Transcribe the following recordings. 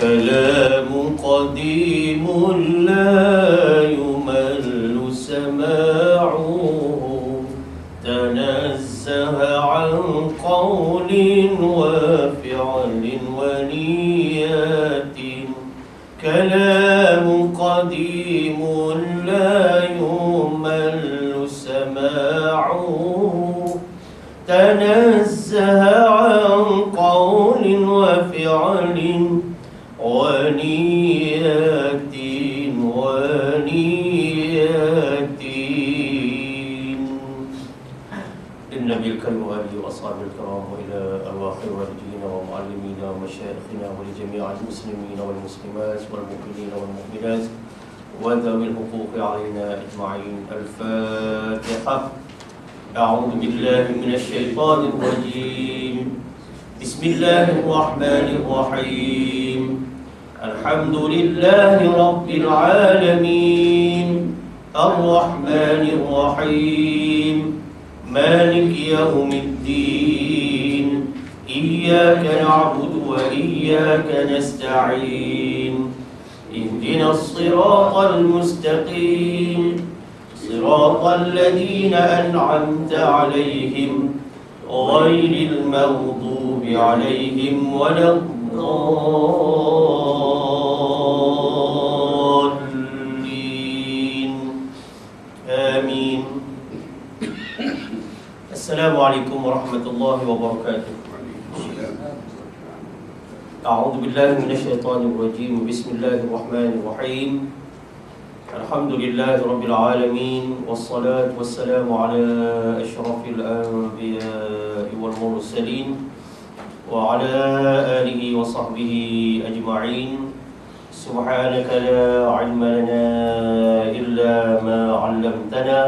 كلام قديم لا يمل سماعه تنزه عن قول وفعل ونيات كلام قديم لا يمل سماعه تنزه عن قول وفعل ونيات للنبي الكريم وآله وأصحابه الكرام وإلى أرواح والدينا ومعلمينا ومشايخنا ولجميع المسلمين والمسلمات والمؤمنين والمؤمنات وذوي الحقوق علينا أجمعين. الفاتحة. أعوذ بالله من الشيطان الرجيم. بسم الله الرحمن الرحيم. الحمد لله رب العالمين الرحمن الرحيم مالك يوم الدين إياك نعبد وإياك نستعين اهدنا الصراط المستقيم صراط الذين أنعمت عليهم غير المغضوب عليهم ولا الضالين آمين. السلام عليكم ورحمة الله وبركاته. أعوذ بالله من الشيطان الرجيم. بسم الله الرحمن الرحيم. الحمد لله رب العالمين والصلاة والسلام على أشرف الأنبياء والمرسلين وعلى آله وصحبه أجمعين. سبحانك لا علم لنا إلا ما علمتنا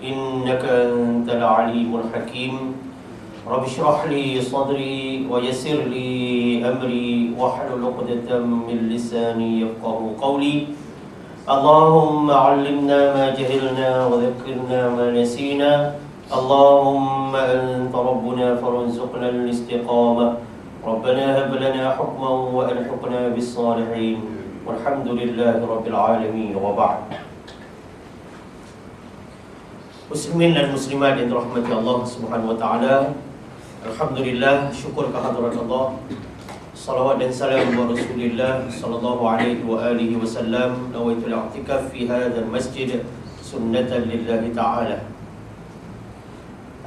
إنك أنت العليم الحكيم. رب اشرح لي صدري ويسر لي أمري واحلل عقدة من لساني يفقهوا قولي. اللهم علمنا ما جهلنا وذكرنا ما نسينا. اللهم أنت ربنا فارزقنا الاستقامة. ربنا هب لنا حكما وألحقنا بالصالحين والحمد لله رب العالمين. وبعد. Muslimin dan muslimat yang dirahmati Allah Subhanahu wa taala. Alhamdulillah, syukur kehadrat Allah. Salawat dan salam kepada Rasulullah sallallahu alaihi wa alihi wasallam. Nawaitul i'tikaf fi hadzal masjid sunnatan lillahi taala.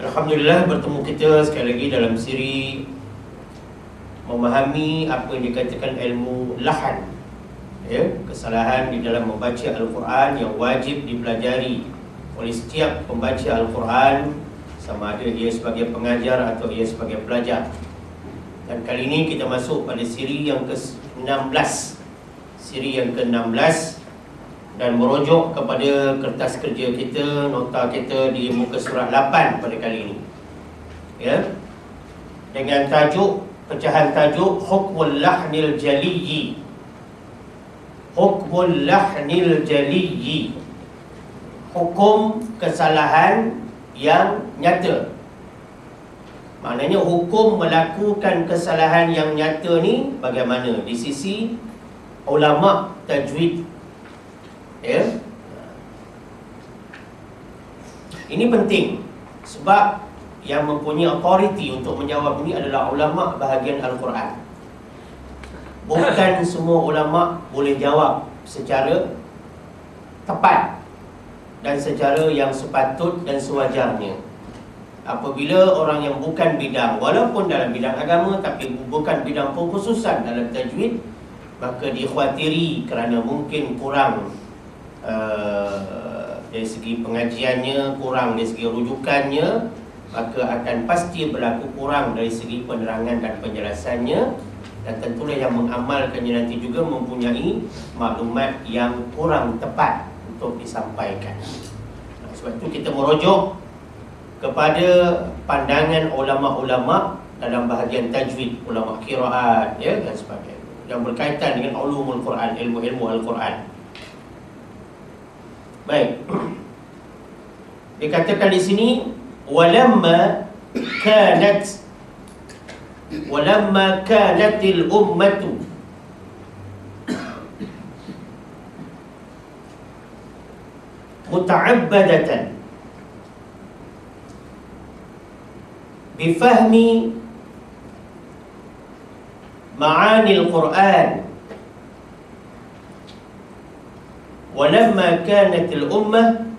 Alhamdulillah, bertemu kita sekali lagi dalam siri memahami apa yang dikatakan ilmu lahan, ya, kesalahan di dalam membaca Al-Quran yang wajib dipelajari oleh setiap pembaca Al-Quran, sama ada dia sebagai pengajar atau dia sebagai pelajar. Dan kali ini kita masuk pada siri yang ke-16. Siri yang ke-16 dan merujuk kepada kertas kerja kita, nota kita di muka surat 8 pada kali ini, ya, dengan tajuk, pecahan tajuk Hukmul Lahnil Jaliyyi. Hukmul Lahnil Jaliyyi, hukum kesalahan yang nyata. Maknanya hukum melakukan kesalahan yang nyata ni bagaimana di sisi ulama tajwid, ya. Ini penting sebab yang mempunyai authority untuk menjawab ini adalah ulama bahagian Al-Quran. Bukan semua ulama boleh jawab secara tepat dan secara yang sepatut dan sewajarnya. Apabila orang yang bukan bidang, walaupun dalam bidang agama tapi bukan bidang pengkhususan dalam tajwid, maka dikhawatiri kerana mungkin kurang dari segi pengajiannya, kurang dari segi rujukannya, maka akan pasti berlaku kurang dari segi penerangan dan penjelasannya. Dan tentulah yang mengamalkannya nanti juga mempunyai maklumat yang kurang tepat untuk disampaikan. Sebab itu kita merujuk kepada pandangan ulama-ulama dalam bahagian tajwid, ulama qiraat, ya, dan sebagainya, yang berkaitan dengan ulumul Quran, ilmu-ilmu Al-Quran. Baik. Dikatakan di sini walamma kanatil ummatu muta'abbadatan bifahmi ma'ani al-Quran. Walamma kanat al-ummah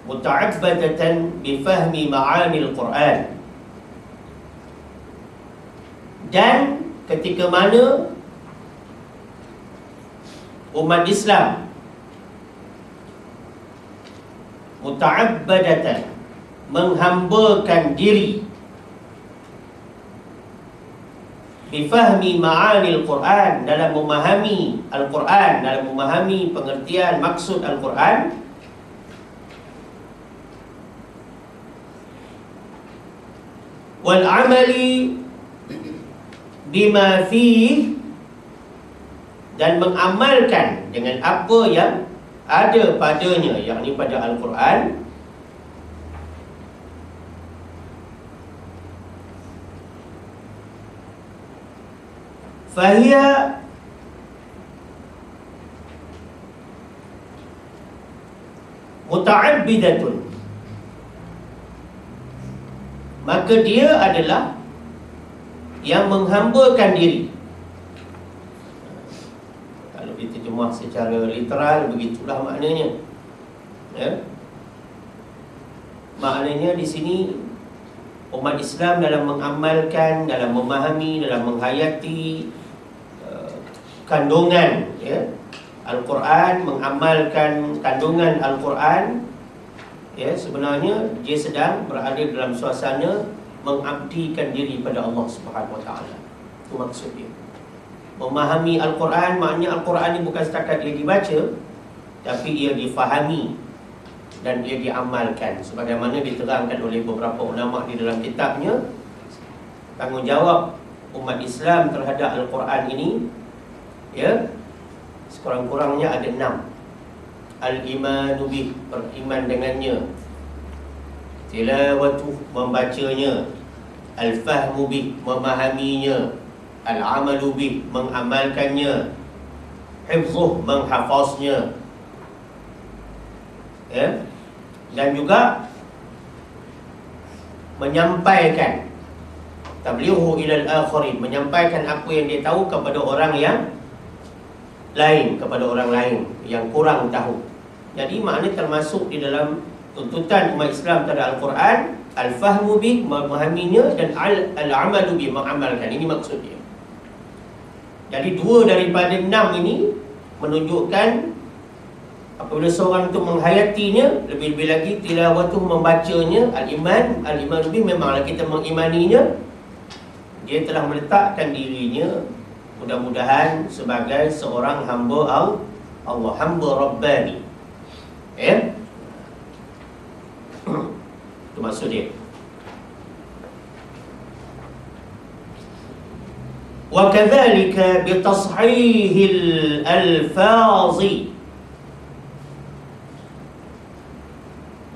muta'abbadatan bifahmi ma'ani al-Quran. Dan ketika mana umat Islam muta'abbadatan, menghambakan diri, bifahmi ma'ani al-Quran, dalam memahami Al-Quran, dalam memahami pengertian maksud Al-Quran, wal amali bima fihi, dan mengamalkan dengan apa yang ada padanya, yakni pada Al-Quran, fahiya muta'abbidatun, maka dia adalah yang menghambakan diri. Kalau diterjemah secara literal, begitulah maknanya, ya? Maknanya di sini umat Islam dalam mengamalkan, dalam memahami, dalam menghayati kandungan, ya, Al-Quran, mengamalkan kandungan Al-Quran, ya, sebenarnya dia sedang berada dalam suasana mengabdikan diri pada Allah Subhanahu Wa Taala. Itu maksud dia. Memahami Al-Quran, maknanya Al-Quran ini bukan setakat dia dibaca, tapi ia difahami dan ia diamalkan. Sebagaimana diterangkan oleh beberapa ulama di dalam kitabnya, tanggungjawab umat Islam terhadap Al-Quran ini, ya, sekurang-kurangnya ada 6. Al-imanu bih, beriman dengannya. Tilawatuh, membacanya. Al-fahmu bih, memahaminya. Al-amalu bih, mengamalkannya. Hifzuh, menghafaznya, ya. Dan juga menyampaikan, tablighu ilal akhirin, menyampaikan apa yang dia tahu kepada orang yang lain, kepada orang lain yang kurang tahu. Jadi maknanya termasuk di dalam tuntutan umat Islam terhadap Al-Quran, al-fahmu bih, memahaminya, dan al-amalu bih, mengamalkan. Ini maksud dia. Jadi 2 daripada 6 ini menunjukkan apabila seorang itu menghayatinya, lebih-lebih lagi tilawatuh, membacanya, al-iman bih, memanglah kita mengimaninya, dia telah meletakkan dirinya mudah-mudahan sebagai seorang hamba Allah, hamba Rabbani, ya. Itu maksud dia. Wa kadzalika bi tashihil alfazi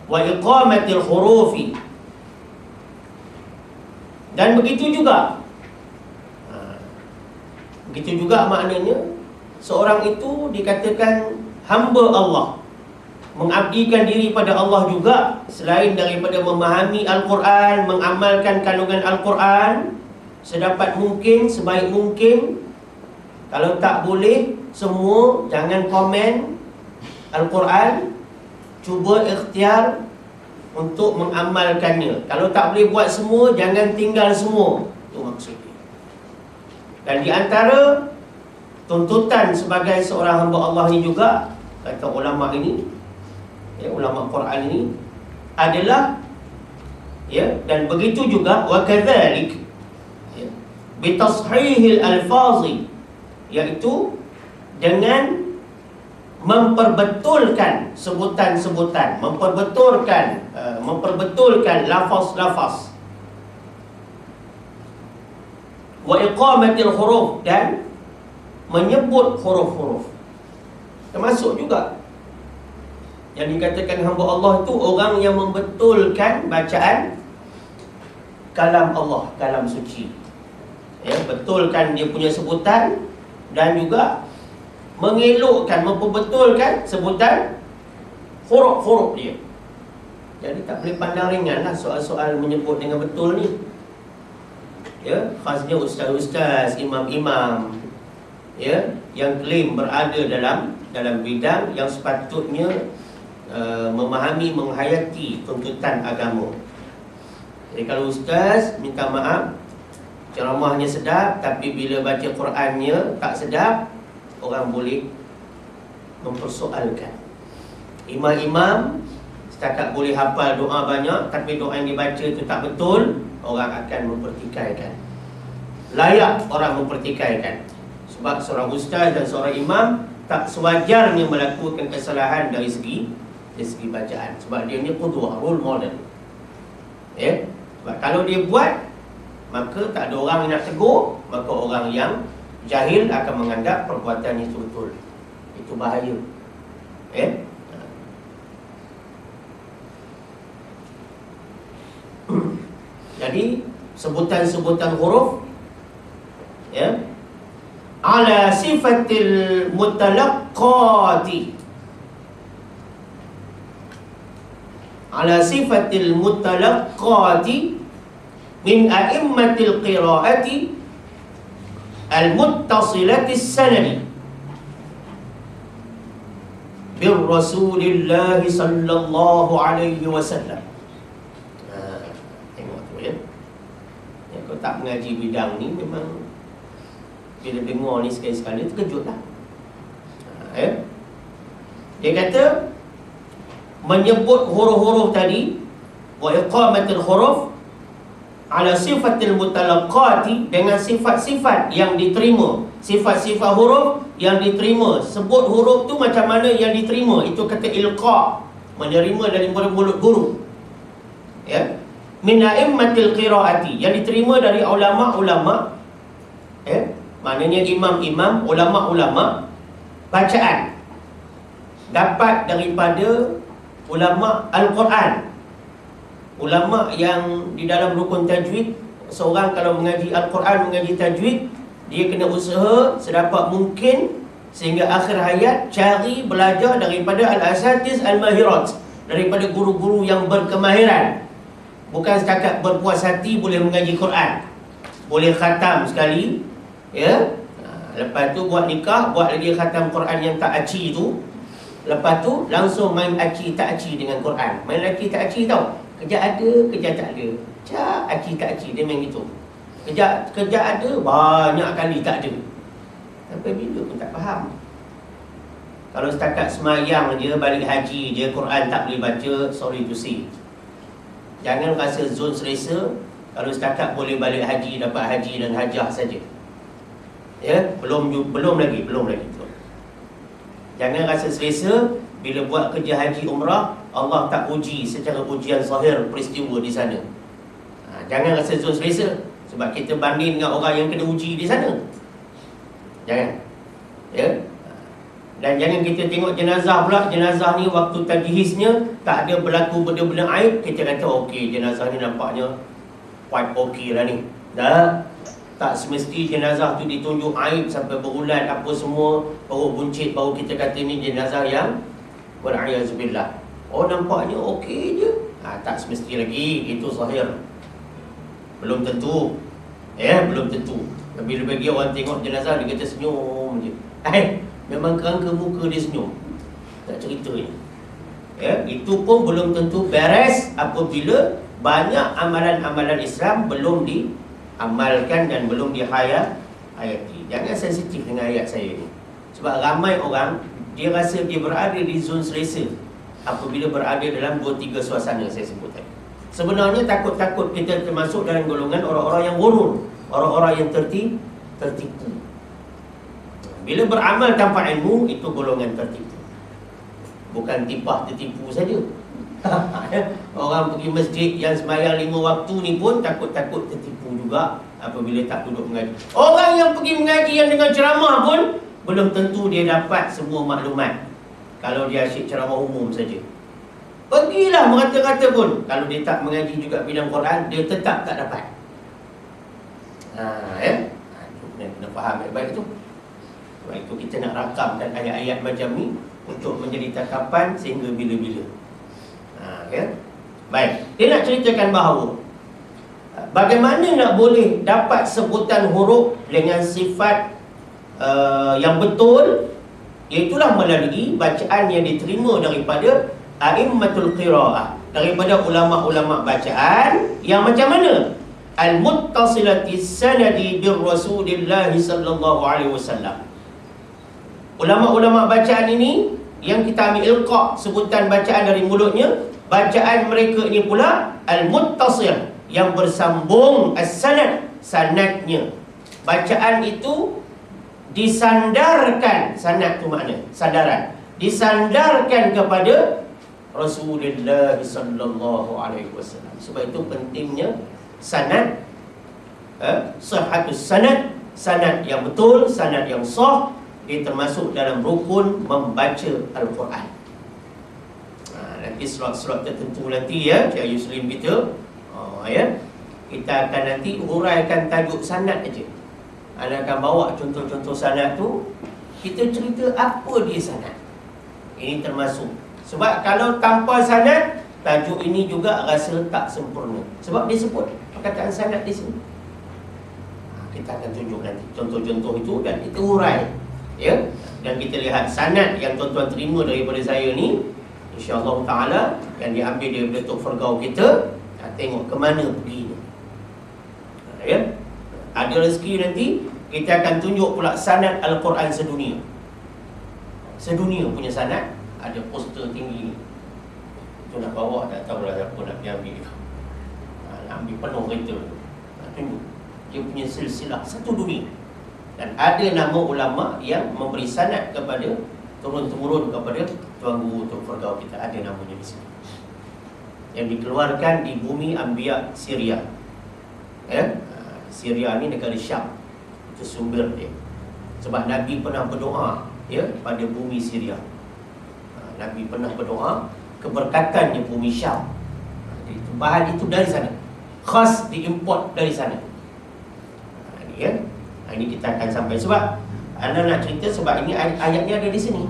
wa iqamatil hurufi, dan begitu juga maknanya seorang itu dikatakan hamba Allah, mengabdikan diri pada Allah juga, selain daripada memahami Al-Quran, mengamalkan kandungan Al-Quran sedapat mungkin, sebaik mungkin. Kalau tak boleh semua, jangan komen Al-Quran, cuba ikhtiar untuk mengamalkannya. Kalau tak boleh buat semua, jangan tinggal semua. Itu maksudnya. Dan di antara tuntutan sebagai seorang hamba Allah ini juga, kata ulama ini, ya, ulama Quran ini adalah, ya, dan begitu juga wa kadzalik, ya, bi tashihil alfazi, iaitu dengan memperbetulkan sebutan-sebutan, memperbetulkan lafaz-lafaz, wa iqamatil huruf, dan menyebut huruf-huruf. Termasuk juga yang dikatakan hamba Allah itu orang yang membetulkan bacaan kalam Allah, kalam suci, ya, betulkan dia punya sebutan, dan juga mengelokkan, memperbetulkan sebutan huruf-huruf dia. Jadi tak boleh pandang ringan lah soal-soal menyebut dengan betul ni. Ya, khasnya ustaz-ustaz, imam-imam, ya, yang klaim berada dalam bidang yang sepatutnya memahami, menghayati tuntutan agama. Jadi kalau ustaz minta maaf, ceramahnya sedap, tapi bila baca Qurannya tak sedap, orang boleh mempersoalkan. Imam-imam setakat boleh hafal doa banyak, tapi doa yang dibaca itu tak betul, orang akan mempertikaikan. Layak orang mempertikaikan. Sebab seorang ustaz dan seorang imam tak sewajarnya melakukan kesalahan dari segi bacaan. Sebab dia ni qudwah, role model. Ya? Sebab kalau dia buat, maka tak ada orang yang nak tegur, maka orang yang jahil akan menganggap perbuatannya itu betul. Itu bahaya. Ya? Jadi sebutan-sebutan huruf, ya, ala sifatil mutalaqqati, ala sifatil mutalaqqati min a'immatil qira'ati al-muttasilatis sanadi bir Rasulillah sallallahu alaihi wasallam. Tengok tu ya. Ya, kau tak mengaji bidang ni memang bila dengar ni sekali-sekala terkejutlah. Ya. Dia kata menyebut huruf-huruf tadi, wa iqamatul huruf ala sifatil mutalaqqati, dengan sifat-sifat yang diterima, sifat-sifat huruf yang diterima. Sebut huruf tu macam mana yang diterima, itu kata ilqa, menerima dari mulut guru. Ya, min a'immatil qiraati, yang diterima dari ulama-ulama, ya, maknanya imam-imam, ulama-ulama bacaan, dapat daripada ulama Al-Quran. Ulama yang di dalam rukun tajwid, seorang kalau mengaji Al-Quran, mengaji tajwid, dia kena usaha sedapat mungkin sehingga akhir hayat cari belajar daripada al-asatiz al-mahirat, daripada guru-guru yang berkemahiran. Bukan setakat berpuas hati boleh mengaji Quran, boleh khatam sekali, ya. Lepas tu buat nikah, buat lagi khatam Quran yang tak aci tu. Lepas tu langsung main aci tak aci dengan Quran. Main aci tak aci tau. Kerja ada, kerja tak ada. Cak aci tak aci, dia main gitu. Kerja ada, banyak kali tak ada. Sampai bila pun tak faham. Kalau setakat semayang je, balik haji je, Quran tak boleh baca, sorry to say. Jangan rasa zon selesa kalau setakat boleh balik haji, dapat haji dan hajah saja. Ya, belum lagi. Jangan rasa selesa bila buat kerja haji umrah, Allah tak uji secara ujian zahir peristiwa di sana. Jangan rasa zon selesa sebab kita banding dengan orang yang kena uji di sana. Jangan. Ya. Dan jangan kita tengok jenazah pula, jenazah ni waktu tajhiznya tak ada berlaku benda-benda aib, kita kata okey, jenazah ni nampaknya quite okey lah ni. Dah. Tak semesti jenazah tu ditunjuk aib sampai berulat apa semua, perut buncit, baru kita kata ni jenazah yang wal-a'yazubillah. Oh, nampaknya okey je. Tak semesti lagi, itu zahir. Belum tentu. Belum tentu. Bila bagi orang tengok jenazah, dia kata senyum je. Memang kerangka muka dia senyum. Tak ceritanya. Itu pun belum tentu beres apabila banyak amalan-amalan Islam belum diamalkan dan belum dihayati. Jangan sensitif dengan ayat saya ni. Sebab ramai orang, dia rasa dia berada di zon selesa apabila berada dalam 2-3 suasana saya sebut tadi. Sebenarnya takut-takut kita termasuk dalam golongan orang-orang yang gurur, orang-orang yang tertipu. Bila beramal tanpa ilmu, itu golongan tertipu. Bukan tipah tertipu saja. Orang pergi masjid yang sembahyang 5 waktu ni pun takut-takut tertipu juga apabila tak duduk mengaji. Orang yang pergi mengaji yang dengan ceramah pun belum tentu dia dapat semua maklumat. Kalau dia asyik ceramah umum saja, pergilah merata-rata pun, kalau dia tak mengaji juga bidang Quran, dia tetap tak dapat. Kena faham baik-baik tu. Sebab itu kita nak rakamkan ayat-ayat macam ni untuk menjadi tatapan sehingga bila-bila. Ya. Baik, dia nak ceritakan bahawa bagaimana nak boleh dapat sebutan huruf dengan sifat yang betul, iaitulah melalui bacaan yang diterima daripada a'immatul qiraah, daripada ulama-ulama bacaan yang macam mana? Al-muttasilati sanadi bir Rasulillah sallallahu alaihi wasallam. Ulama-ulama bacaan ini yang kita ambil ilqa' sebutan bacaan dari mulutnya, bacaan mereka ini pula al-muttasil, yang bersambung, as-sanad, sanadnya. Bacaan itu disandarkan, sanad tu makna sandaran, disandarkan kepada Rasulullah sallallahu alaihi wasallam. Sebab itu pentingnya sanad, sihhatus sanad, sanad yang betul, sanad yang sah. Dia termasuk dalam rukun membaca Al-Quran. Nanti surat-surat tertentu nanti ya, Cik Yuslim kita ya, kita akan nanti huraikan tajuk sanad aja. Anda akan bawa contoh-contoh sanad tu, kita cerita apa dia sanad. Ini termasuk. Sebab kalau tanpa sanad, tajuk ini juga rasa tak sempurna. Sebab dia sebut perkataan sanad di sini. Kita akan tunjuk nanti contoh-contoh itu dan kita hurai. Ya, dan kita lihat sanad yang tuan-tuan terima daripada saya ni, insya-Allah taala yang diambil daripada Tok Fergau kita, tengok ke mana perginya. Ya. Ada rezeki nanti kita akan tunjuk pula sanad Al-Quran sedunia. Sedunia punya sanad, ada poster tinggi ni. Itu nak bawa tak tahulah siapa nak pergi ambil itu. Nak ambil penuh kereta. Nak tunjuk dia punya silsilah satu dunia. Dan ada nama ulama yang memberi sanad kepada turun-temurun kepada Tuan Guru Tok Fergau kita, ada namanya di sini. Yang dikeluarkan di bumi Anbiya Syria. Ya? Syria ni negara Syam. Itu sumber dia. Sebab Nabi pernah berdoa ya pada bumi Syria. Nabi pernah berdoa keberkatannya bumi Syam. Bahan itu dari sana. Khas diimport dari sana. Ini ya. Ini kita akan sampai. Sebab anda nak cerita, sebab ini ayatnya ada di sini.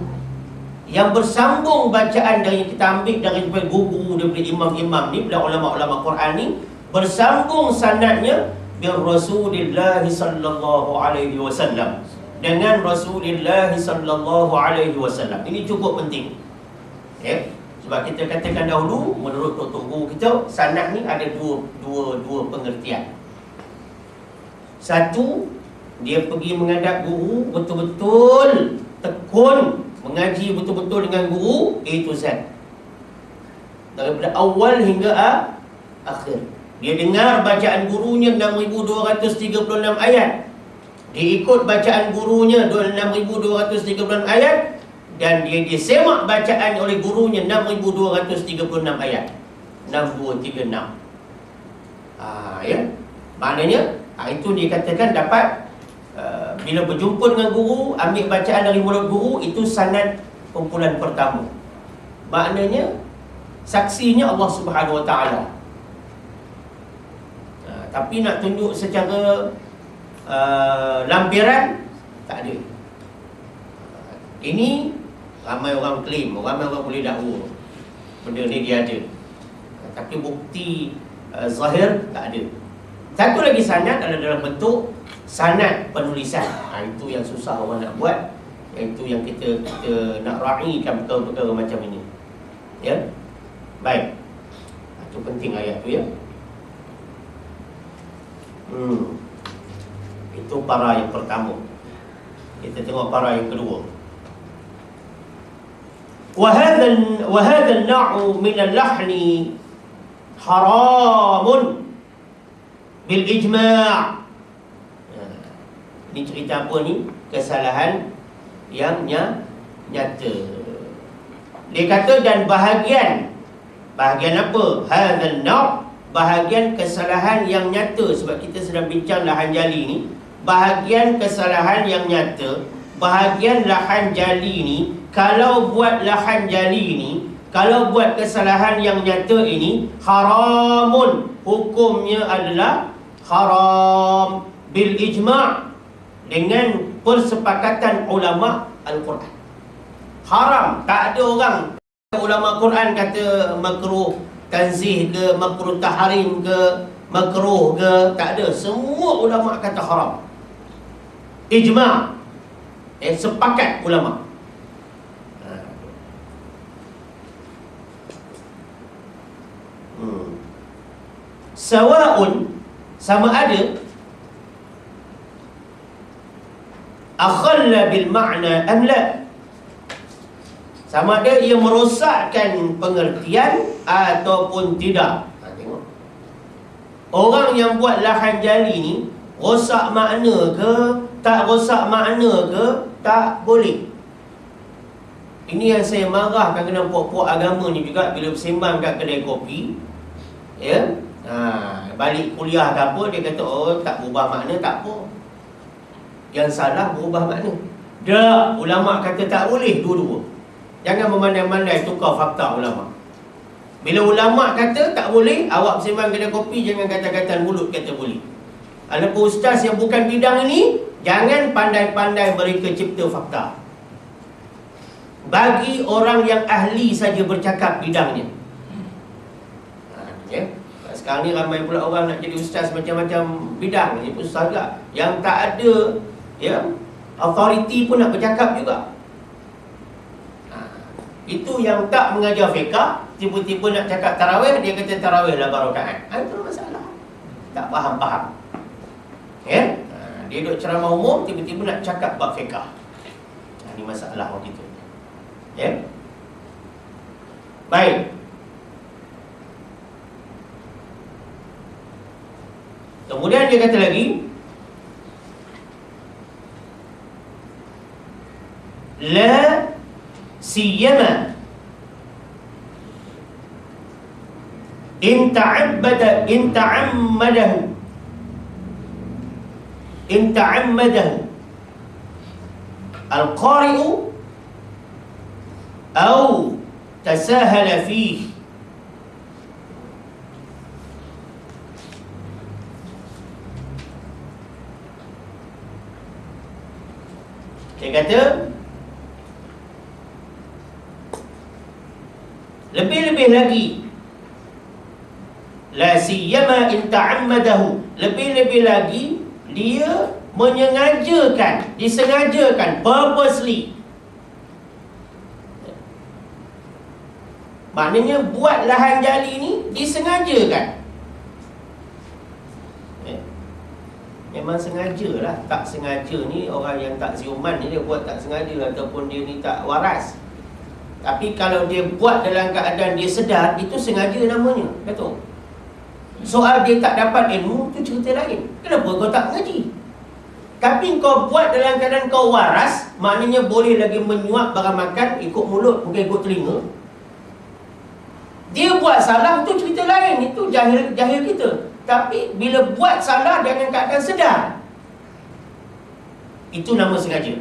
Yang bersambung bacaan dari kita ambil daripada guru, daripada imam-imam ni, daripada ulama-ulama Quran ni, bersambung sanadnya bi Rasulillah sallallahu alaihi wasallam, dengan Rasulullah sallallahu alaihi wasallam. Ini cukup penting. Ya. Sebab kita katakan dahulu, menurut Dr. Guru kita, sanad ni ada dua pengertian. Satu, dia pergi menghadap guru, betul-betul tekun mengaji betul-betul dengan guru A to Z, daripada awal hingga akhir. Dia dengar bacaan gurunya 6,236 ayat, dia ikut bacaan gurunya 6,236 ayat, dan dia semak bacaan oleh gurunya 6,236 ayat. 6236. Ya. Maknanya itu dikatakan dapat bila berjumpa dengan guru, ambil bacaan dari mulut guru, itu sanad kumpulan pertama. Maknanya saksinya Allah Subhanahu Wa Taala. Tapi nak tunjuk secara lampiran, tak ada. Ini ramai orang klaim, ramai orang boleh dakwa benda ni dia ada, tapi bukti zahir tak ada. Satu lagi sanad adalah dalam bentuk sanad penulisan. Itu yang susah orang nak buat. Itu yang kita nak raikan perkara-perkara macam ini. Ya. Baik. Itu penting ayat tu ya. Itu para yang pertama. Kita tengok para yang kedua. Wa hadha an-na'u min al-lahn haramun bil ijma'. Ini cerita apa ni? Kesalahan yang nyata. Dia kata dan bahagian apa? Hadzal naw', bahagian kesalahan yang nyata. Sebab kita sedang bincang lahan jali ni. Bahagian kesalahan yang nyata, bahagian lahan jali ni, kalau buat lahan jali ni, kalau buat kesalahan yang nyata ini, haramun, hukumnya adalah haram bil ijma'. dengan persepakatan ulama Al-Quran. Haram. Tak ada orang ulama Quran kata makruh tanzih ke, makruh tahrim ke, makruh ke, tak ada. Semua ulama kata haram. Ijma'. Sepakat ulama. Sawa'un, sama ada, akhalla bil ma'na am la, sama ada ia merosakkan pengertian ataupun tidak. Tengok. Orang yang buat lahan jali ni rosak makna ke, tak rosak makna ke, tak boleh. Ini yang saya marah kadang-kadang puak-puak agama ni juga bila bersembang kat kedai kopi. Ya, balik kuliah ke apa, dia kata oh tak berubah makna, tak apa. Yang salah berubah makna. Dah, ulama kata tak boleh dua-dua. Jangan memandai-mandai tukar fakta ulama. Bila ulama kata tak boleh, awak bersembang kedai kopi jangan kata-kata mulut kata boleh. Ada ustaz yang bukan bidang ini, jangan pandai-pandai mereka cipta fakta. Bagi orang yang ahli saja bercakap bidangnya. Ya. Sekarang ni ramai pula orang nak jadi ustaz macam-macam bidang. Ini pun ustaz juga. Yang tak ada authority pun nak bercakap juga. Itu yang tak mengajar fiqh, tiba-tiba nak cakap tarawih, dia kata tarawih 8 rakaat. Itu masalah. Tak faham-faham. Ya? Dia duduk ceramah umum, tiba-tiba nak cakap bab fiqh. Ini masalah begitu. Ya? Baik. Kemudian dia kata lagi, la siyama in ta'ammadahu al-qari'u aw tasahala fihi. Dia kata lebih-lebih lagi, la siyama in ta'ammadahu, lebih-lebih lagi dia menyengajakan, disengajakan, purposely. Maknanya buat lahan jali ni disengajakan. Memang sengajalah. Tak sengaja ni orang yang tak ziuman ni dia buat tak sengaja, ataupun dia ni tak waras. Tapi kalau dia buat dalam keadaan dia sedar, itu sengaja namanya. Betul? Soal dia tak dapat ilmu, tu cerita lain. Kenapa kau tak mengaji? Tapi kau buat dalam keadaan kau waras, maknanya boleh lagi menyuap barang makan, ikut mulut, bukan ikut telinga. Dia buat salah, tu cerita lain. Itu jahil kita. Tapi bila buat salah dengan keadaan sedar, itu nama sengaja.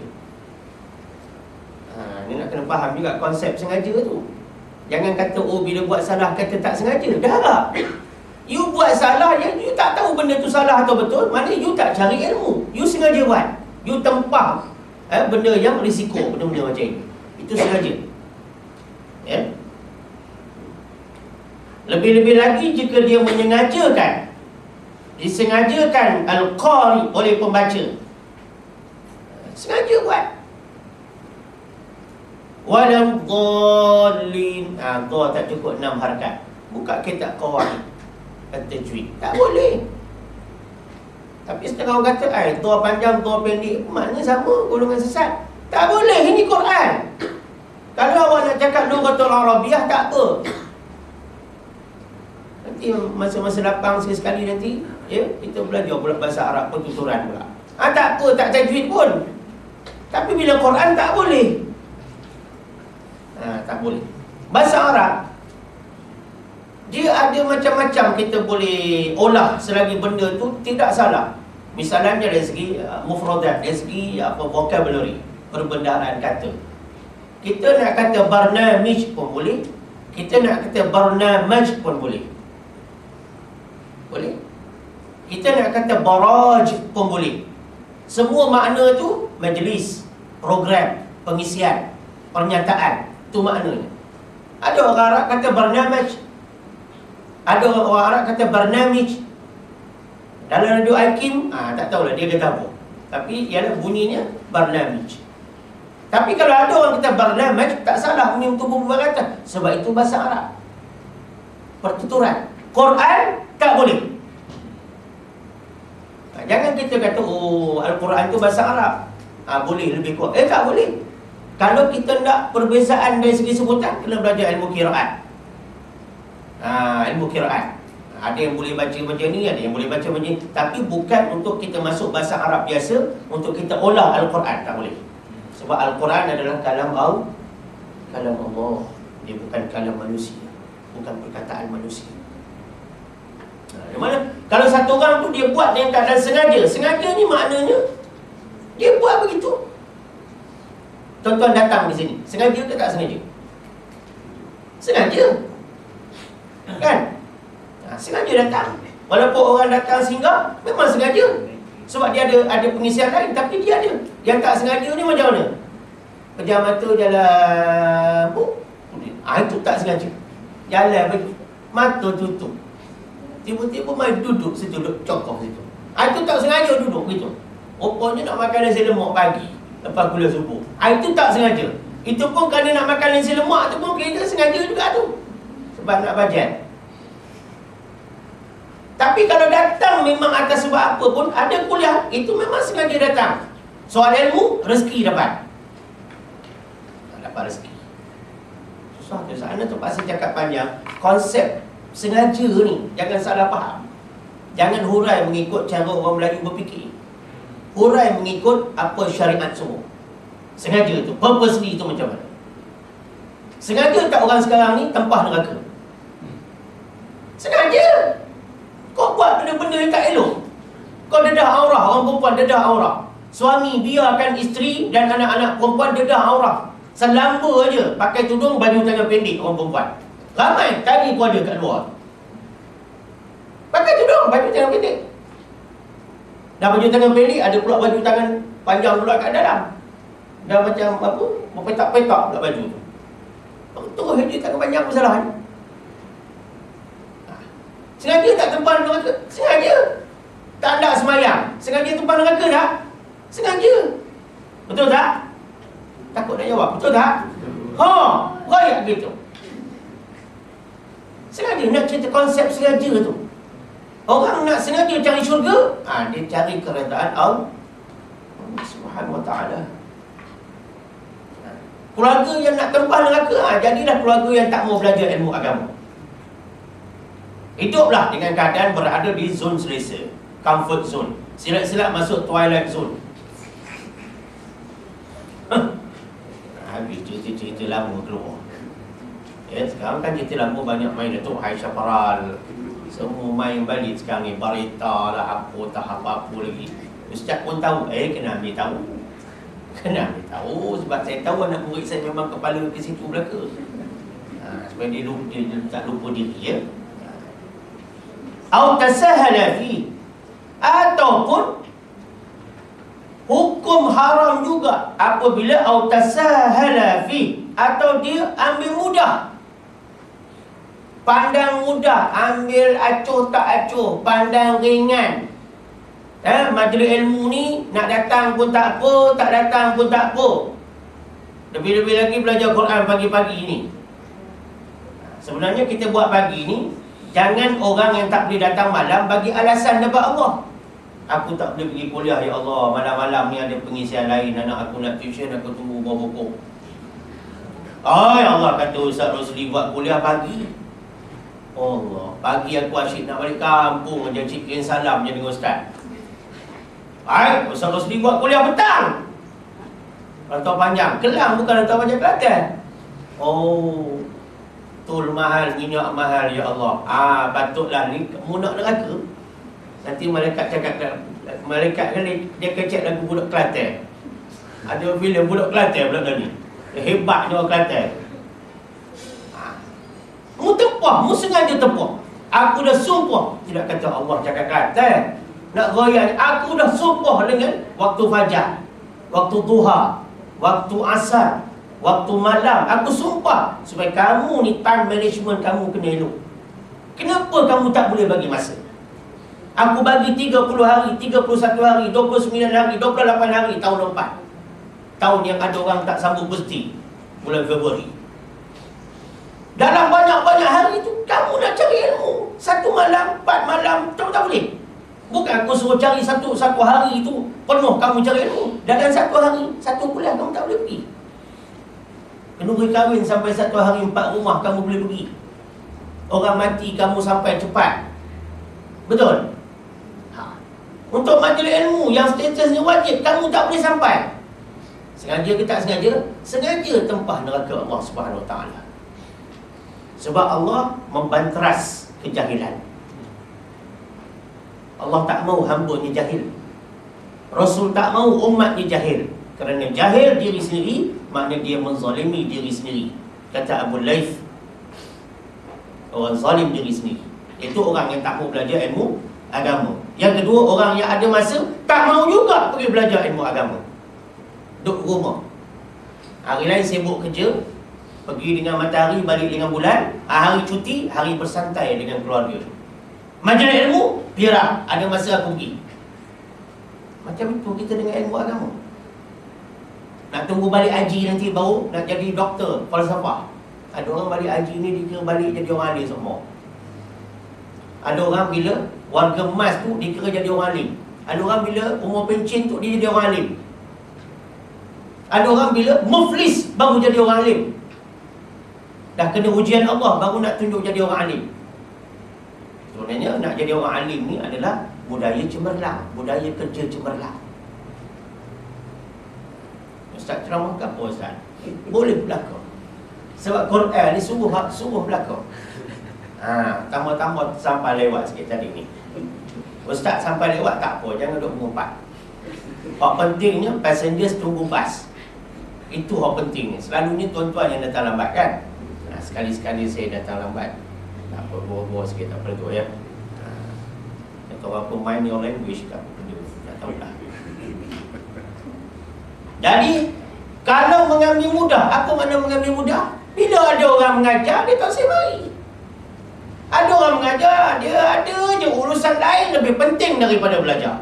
Ni nak kena faham juga konsep sengaja tu. Jangan kata oh bila buat salah kata tak sengaja. Dah lah. You buat salah, you tak tahu benda tu salah atau betul, maknanya you tak cari ilmu. You sengaja buat. You tempah benda yang risiko, benda-benda macam ini. Itu sengaja. Ya. Lebih-lebih lagi jika dia menyengajakan, disengajakan al-qari oleh pembaca, sengaja buat. Walam dhalin, dha tak cukup 6 harakat. Buka kitab qawaid at-tajwid, tak boleh. Tapi setengah orang kata dha panjang, dha pendek, maknanya sama, golongan sesat. Tak boleh, ini Quran. Kalau awak nak cakap lughatul Arabiah, tak apa. Nanti masa-masa lapang sekali nanti, ya, kita belajar pula bahasa Arab, pertuturan pula. Tak apa, tak tajwid pun. Tapi bila Quran tak boleh. Tak boleh. Bahasa Arab, dia ada macam-macam kita boleh olah selagi benda tu tidak salah. Misalnya dari segi mufradat, dari segi vocabulary, perbendaharaan kata. Kita nak kata barnamij pun boleh, kita nak kata barnamaj pun boleh. Boleh. Kita nak kata baraj pun boleh. Semua makna tu majlis, program, pengisian, pernyataan. Itu maknanya. Ada orang Arab kata barnamaj. Ada orang Arab kata barnamij. Dalam radio Hakim, tak tahulah dia kata apa. Tapi ialah bunyinya barnamij. Tapi kalau ada orang kata barnamaj, tak salah untuk berkata, sebab itu bahasa Arab. Pertuturan. Quran tak boleh. Jangan kita kata, oh, Al-Quran tu bahasa Arab. Boleh lebih kuat. Tak boleh. Kalau kita nak perbezaan dari segi sebutan, kena belajar ilmu qiraat. Ilmu qiraat. Ada yang boleh baca macam ni, ada yang boleh baca macam ni. Tapi bukan untuk kita masuk bahasa Arab biasa, untuk kita olah Al-Quran. Tak boleh. Sebab Al-Quran adalah kalam Allah. Dia bukan kalam manusia. Bukan perkataan manusia. Di mana? Kalau satu orang tu dia buat dengan keadaan sengaja. Sengaja ni maknanya dia buat begitu. Tuan-tuan datang di sini, sengaja ke tak sengaja? Sengaja. Kan? Sengaja datang. Walaupun orang datang singgah, memang sengaja. Sebab dia ada pengisian lain, tapi dia ada. Yang tak sengaja ni macam mana? Pejam mata jalan, itu tak sengaja. Jalan pergi, mata tutup, tiba-tiba mai duduk situ, cokok situ. Itu tak sengaja duduk gitu. Rupanya nak makan nasi lemak pagi lepas kuliah subuh. Itu tak sengaja. Itu pun kerana nak makan nasi lemak tu pun kita sengaja juga tu. Sebab nak bajet. Tapi kalau datang memang atas sebab apa pun, ada kuliah, itu memang sengaja datang. Soal ilmu, rezeki dapat. Dapat rezeki. Susah tu. Sana terpaksa cakap panjang. Konsep sengaja ni, jangan salah faham. Jangan hurai mengikut cara orang Melayu berfikir. Hurai mengikut apa syariat semua. Sengaja tu, purposely tu macam mana? Sengaja tak orang sekarang ni tempah neraka? Sengaja. Kau buat benda-benda yang tak elok. Kau dedah aurah, orang perempuan dedah aurah. Suami biarkan isteri dan anak-anak perempuan dedah aurah. Selamba aja pakai tudung baju tangan pendek orang perempuan. Ramai tadi pun ada kat luar. Pakai tudung baju tangan pendek. Dan baju tangan pendek ada pula baju tangan panjang pula kat dalam. Dan macam apa, berpetak-petak pula baju tu. Betul dia tangan panjang masalah ni. Sengaja tak tempah neraka? Sengaja. Tak nak semayang? Sengaja tempah neraka tak? Sengaja. Betul tak? Takut nak jawab. Betul tak? Rakyat gitu. Sengaja nak cerita konsep sengaja tu. Orang nak sengaja cari syurga, dia cari keredaan Allah Subhanahu wa ta'ala. Keluarga yang nak tempah neraka, jadilah keluarga yang tak mau belajar ilmu agama. Hiduplah dengan keadaan berada di zon selesa, comfort zone. Silat-silat masuk twilight zone. Habis cerita-cerita lama keluar. Sekarang kan cerita lama banyak main Datuk Hai Syafaral. Semua main balik sekarang ni. Barita lah, apa tak apa-apa lagi. Ustaz pun tahu. Kena ambil tahu. Kena ambil tahu. Sebab saya tahu anak murid saya memang kepala ke situ belaka. Supaya dia tak lupa diri ya. Atau tasahala fi, ataupun hukum haram juga apabila atau tasahala fi, atau dia ambil mudah. Pandang mudah, ambil acuh tak acuh, pandang ringan. Majlis ilmu ni nak datang pun tak apa, tak datang pun tak apa. Lebih-lebih lagi belajar Quran pagi-pagi ni. Sebenarnya kita buat pagi ni, jangan orang yang tak boleh datang malam bagi alasan dekat Allah. Aku tak boleh pergi kuliah ya Allah, malam-malam ni ada pengisian lain, anak aku nak tuition, aku tunggu buah pokok. Allah kata Ustaz Rosli buat kuliah pagi. Allah, pagi aku asyik nak balik kampung aja cikin salam je dengan Ustaz. Ustaz Rosli buat kuliah petang. Rantau panjang, Kelang bukan rantau panjang Kelantan. Tol mahal, minyak mahal ya Allah. Patutlah ni munak neraka. Nanti malaikat cakap, malaikat kan dia kecek lagu budak Kelantan. Ada filem budak Kelantan pula tadi. Hebatnya orang Kelantan. Mu tepah, mu sengaja tepah. Aku dah sumpah. Tidak kata Allah cakap Kelantan. nak goyang. Aku dah sumpah dengan waktu fajar, waktu duha, waktu asar, waktu malam. Aku sumpah supaya kamu ni time management kamu kena elok. Kenapa kamu tak boleh bagi masa? Aku bagi 30 hari, 31 hari, 29 hari, 28 hari tahun 4. Tahun yang ada orang tak sambung pasti, bulan Februari. Dalam banyak-banyak hari tu kamu nak cari ilmu. 1 malam, 4 malam, tak boleh. Bukan aku suruh cari satu hari itu penuh kamu cari ilmu. Dalam 1 hari, 1 bulan kamu tak boleh pergi. Kenduri kahwin sampai 1 hari 4 rumah kamu boleh pergi. Orang mati kamu sampai cepat. Betul? Untuk majlis ilmu yang statusnya wajib, kamu tak boleh sampai. Sengaja ke tak sengaja? Sengaja tempah neraka Allah Subhanahu Wa Taala. Sebab Allah membanteras kejahilan. Allah tak mahu hamba-Nya jahil. Rasul tak mahu umatnya jahil. Kerana jahil diri sendiri, maknanya dia menzalimi diri sendiri. Kata Abu Laif, orang zalim diri sendiri. Itu orang yang tak mahu belajar ilmu agama. Yang kedua, orang yang ada masa tak mahu juga pergi belajar ilmu agama. Duduk rumah. Hari lain sibuk kerja, pergi dengan matahari, balik dengan bulan. Hari cuti, hari bersantai dengan keluarga. Majlis ilmu, pirah, ada masa aku pergi. Macam itu kita dengan ilmu agama. Nak tunggu balik haji nanti baru nak jadi doktor falsafah. Ada orang balik haji ni dikira balik jadi orang alim semua. Ada orang bila warga emas tu dikira jadi orang alim. Ada orang bila umur pencen tu dia jadi orang alim. Ada orang bila muflis baru jadi orang alim. Dah kena ujian Allah baru nak tunjuk jadi orang alim. Sebenarnya nak jadi orang alim ni adalah budaya cemerlang, budaya kerja cemerlang. Ustaz ceramah ke apa Ustaz? Boleh belakang. Sebab Quran ni suruh belakang. Tambah-tambah sampai lewat sikit tadi ni. Ustaz sampai lewat tak apa, jangan duduk mengumpat. Hak pentingnya passengers tunggu bas. Itu hak penting ni. Selalunya tuan-tuan yang datang lambat kan. Sekali-sekali saya datang lambat. Tak apa, bawa-bawa sikit tak perlu ya. Atau apa main your language tak perlu. Tak tahulah. Jadi kalau mengambil mudah, apa makna mengambil mudah? Bila ada orang mengajar, dia tak semai. Ada orang mengajar, dia ada je urusan lain lebih penting daripada belajar.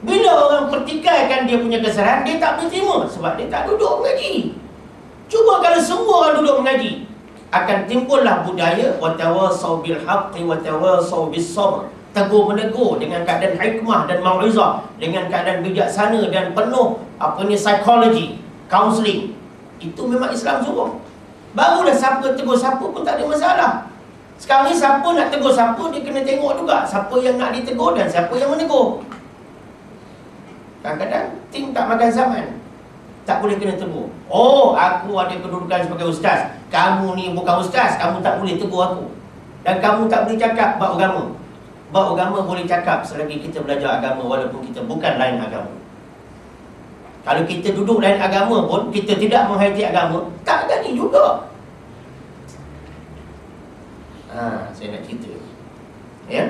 Bila orang pertikaikan dia punya kesalahan, dia tak boleh terima sebab dia tak duduk mengaji. Cuba kalau semua orang duduk mengaji, akan timbullah budaya watawasau bil haqqi watawasau bis sabr. Tegur menegur dengan keadaan hikmah dan mauizah, dengan keadaan bijaksana dan penuh psikologi, counselling. Itu memang Islam suruh. Barulah siapa tegur siapa pun tak ada masalah. Sekarang ni siapa nak tegur siapa, dia kena tengok juga siapa yang nak ditegur dan siapa yang menegur. Kadang-kadang ting tak makan zaman, tak boleh kena tegur. Oh, aku ada kedudukan sebagai ustaz, kamu ni bukan ustaz, kamu tak boleh tegur aku. Dan kamu tak boleh cakap bab agama. Bab agama boleh cakap selagi kita belajar agama, walaupun kita bukan lain agama. Kalau kita duduk lain agama pun, kita tidak menghayati agama, tak jadi juga. Saya nak cerita ya.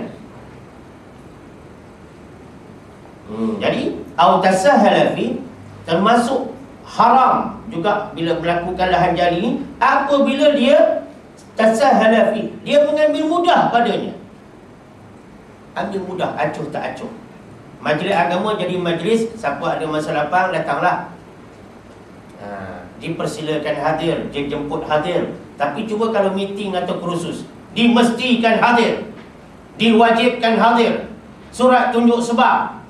Jadi autasahhala fi, termasuk haram juga bila melakukan lahan jali ni, apabila dia tasahhala fi, dia mengambil mudah padanya. Ambil mudah, acuh tak acuh. Majlis agama jadi majlis, siapa ada masa lapang datanglah. Dipersilakan hadir, dijemput hadir. Tapi cuba kalau meeting atau kursus, dimestikan hadir, diwajibkan hadir, surat tunjuk sebab.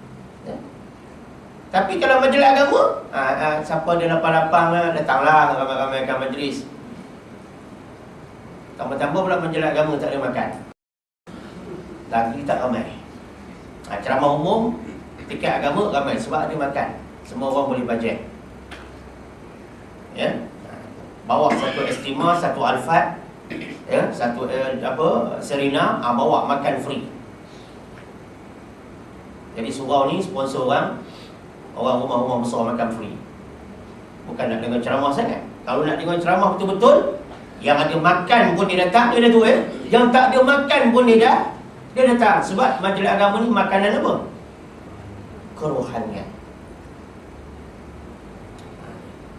Tapi kalau majlis agama, siapa ada lapang-lapang datanglah, ramai-ramaikan majlis. Tambah-tambah pula majlis agama tak ada makan, lagi tak ramai. Ceramah umum, tiket agama ramai sebab ada makan. Semua orang boleh bajet. Ya. Bawa satu estima, satu alfat, ya, satu Serena, bawa makan free. Jadi surau ni sponsor orang rumah-rumah besar makan free. Bukan nak dengar ceramah sangat. Kalau nak dengar ceramah betul-betul, yang ada makan pun dia datang, dia dah tu ya. Yang tak ada makan pun dia datang. Sebab majlis agama ni makanan apa? kerohanian.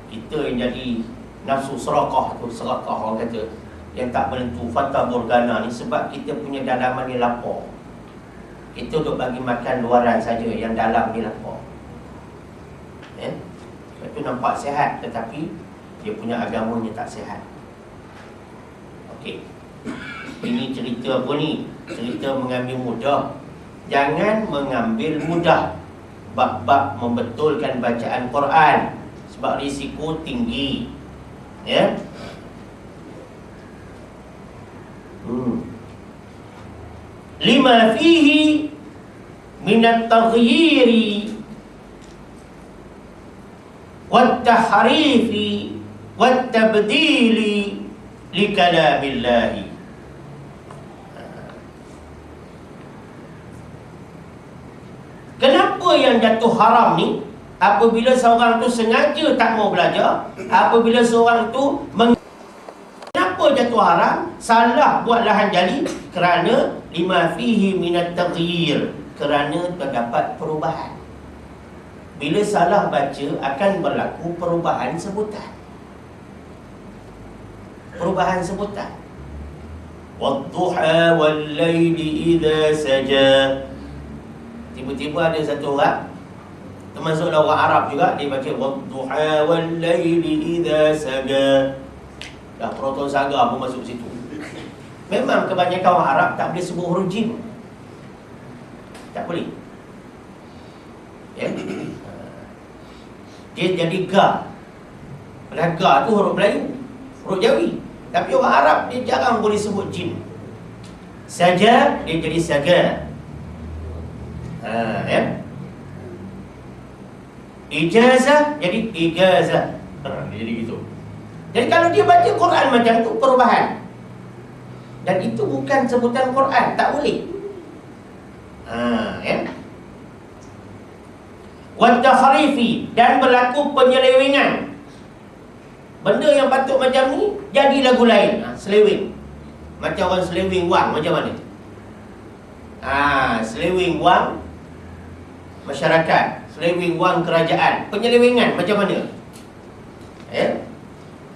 Kita yang jadi nafsu serakah tu, serakah orang kata, yang tak menentu, fata morgana ni, sebab kita punya dalaman ni lapar. Kita duk bagi makan luaran saja, yang dalam ni lapar. Itu nampak sihat, tetapi dia punya agamanya tak sihat. Okey. Ini cerita apa ni? Cerita mengambil mudah. Jangan mengambil mudah bab-bab membetulkan bacaan Quran, sebab risiko tinggi. Ya. Lima fihi min at-taghyiri wat-tahrifi wat-tabdili li kalamillahi. Kenapa yang jatuh haram ni? Apabila seorang tu sengaja tak mau belajar, apabila seorang tu kenapa jatuh haram? Salah buat lahan jali kerana lima fihi minat taghyir, kerana terdapat perubahan. Bila salah baca akan berlaku perubahan sebutan. Perubahan sebutan. Wadduha wal-laili idza saja. Tiba-tiba ada satu orang, termasuklah orang Arab juga, dia baca wadduha wal-laili idza saja. Dah proton saga pun masuk situ. Memang kebanyakan orang Arab tak boleh sebut huruf jim. Tak boleh. Ya. Dia jadi ga. Padahal ga tu huruf Melayu, huruf Jawi. Tapi orang Arab dia jarang boleh sebut jim. Saja dia jadi saga. Ya. Ijazah jadi igazah. Dia jadi gitu. Jadi kalau dia baca Quran macam tu, perubahan. Dan itu bukan sebutan Quran, tak boleh. Ya. Wat-tahrifi, dan berlaku penyelewengan. Benda yang patut macam ni jadi lagu lain. Seleweng. Macam orang seleweng wang macam mana? Seleweng wang masyarakat, seleweng wang kerajaan. Penyelewengan macam mana?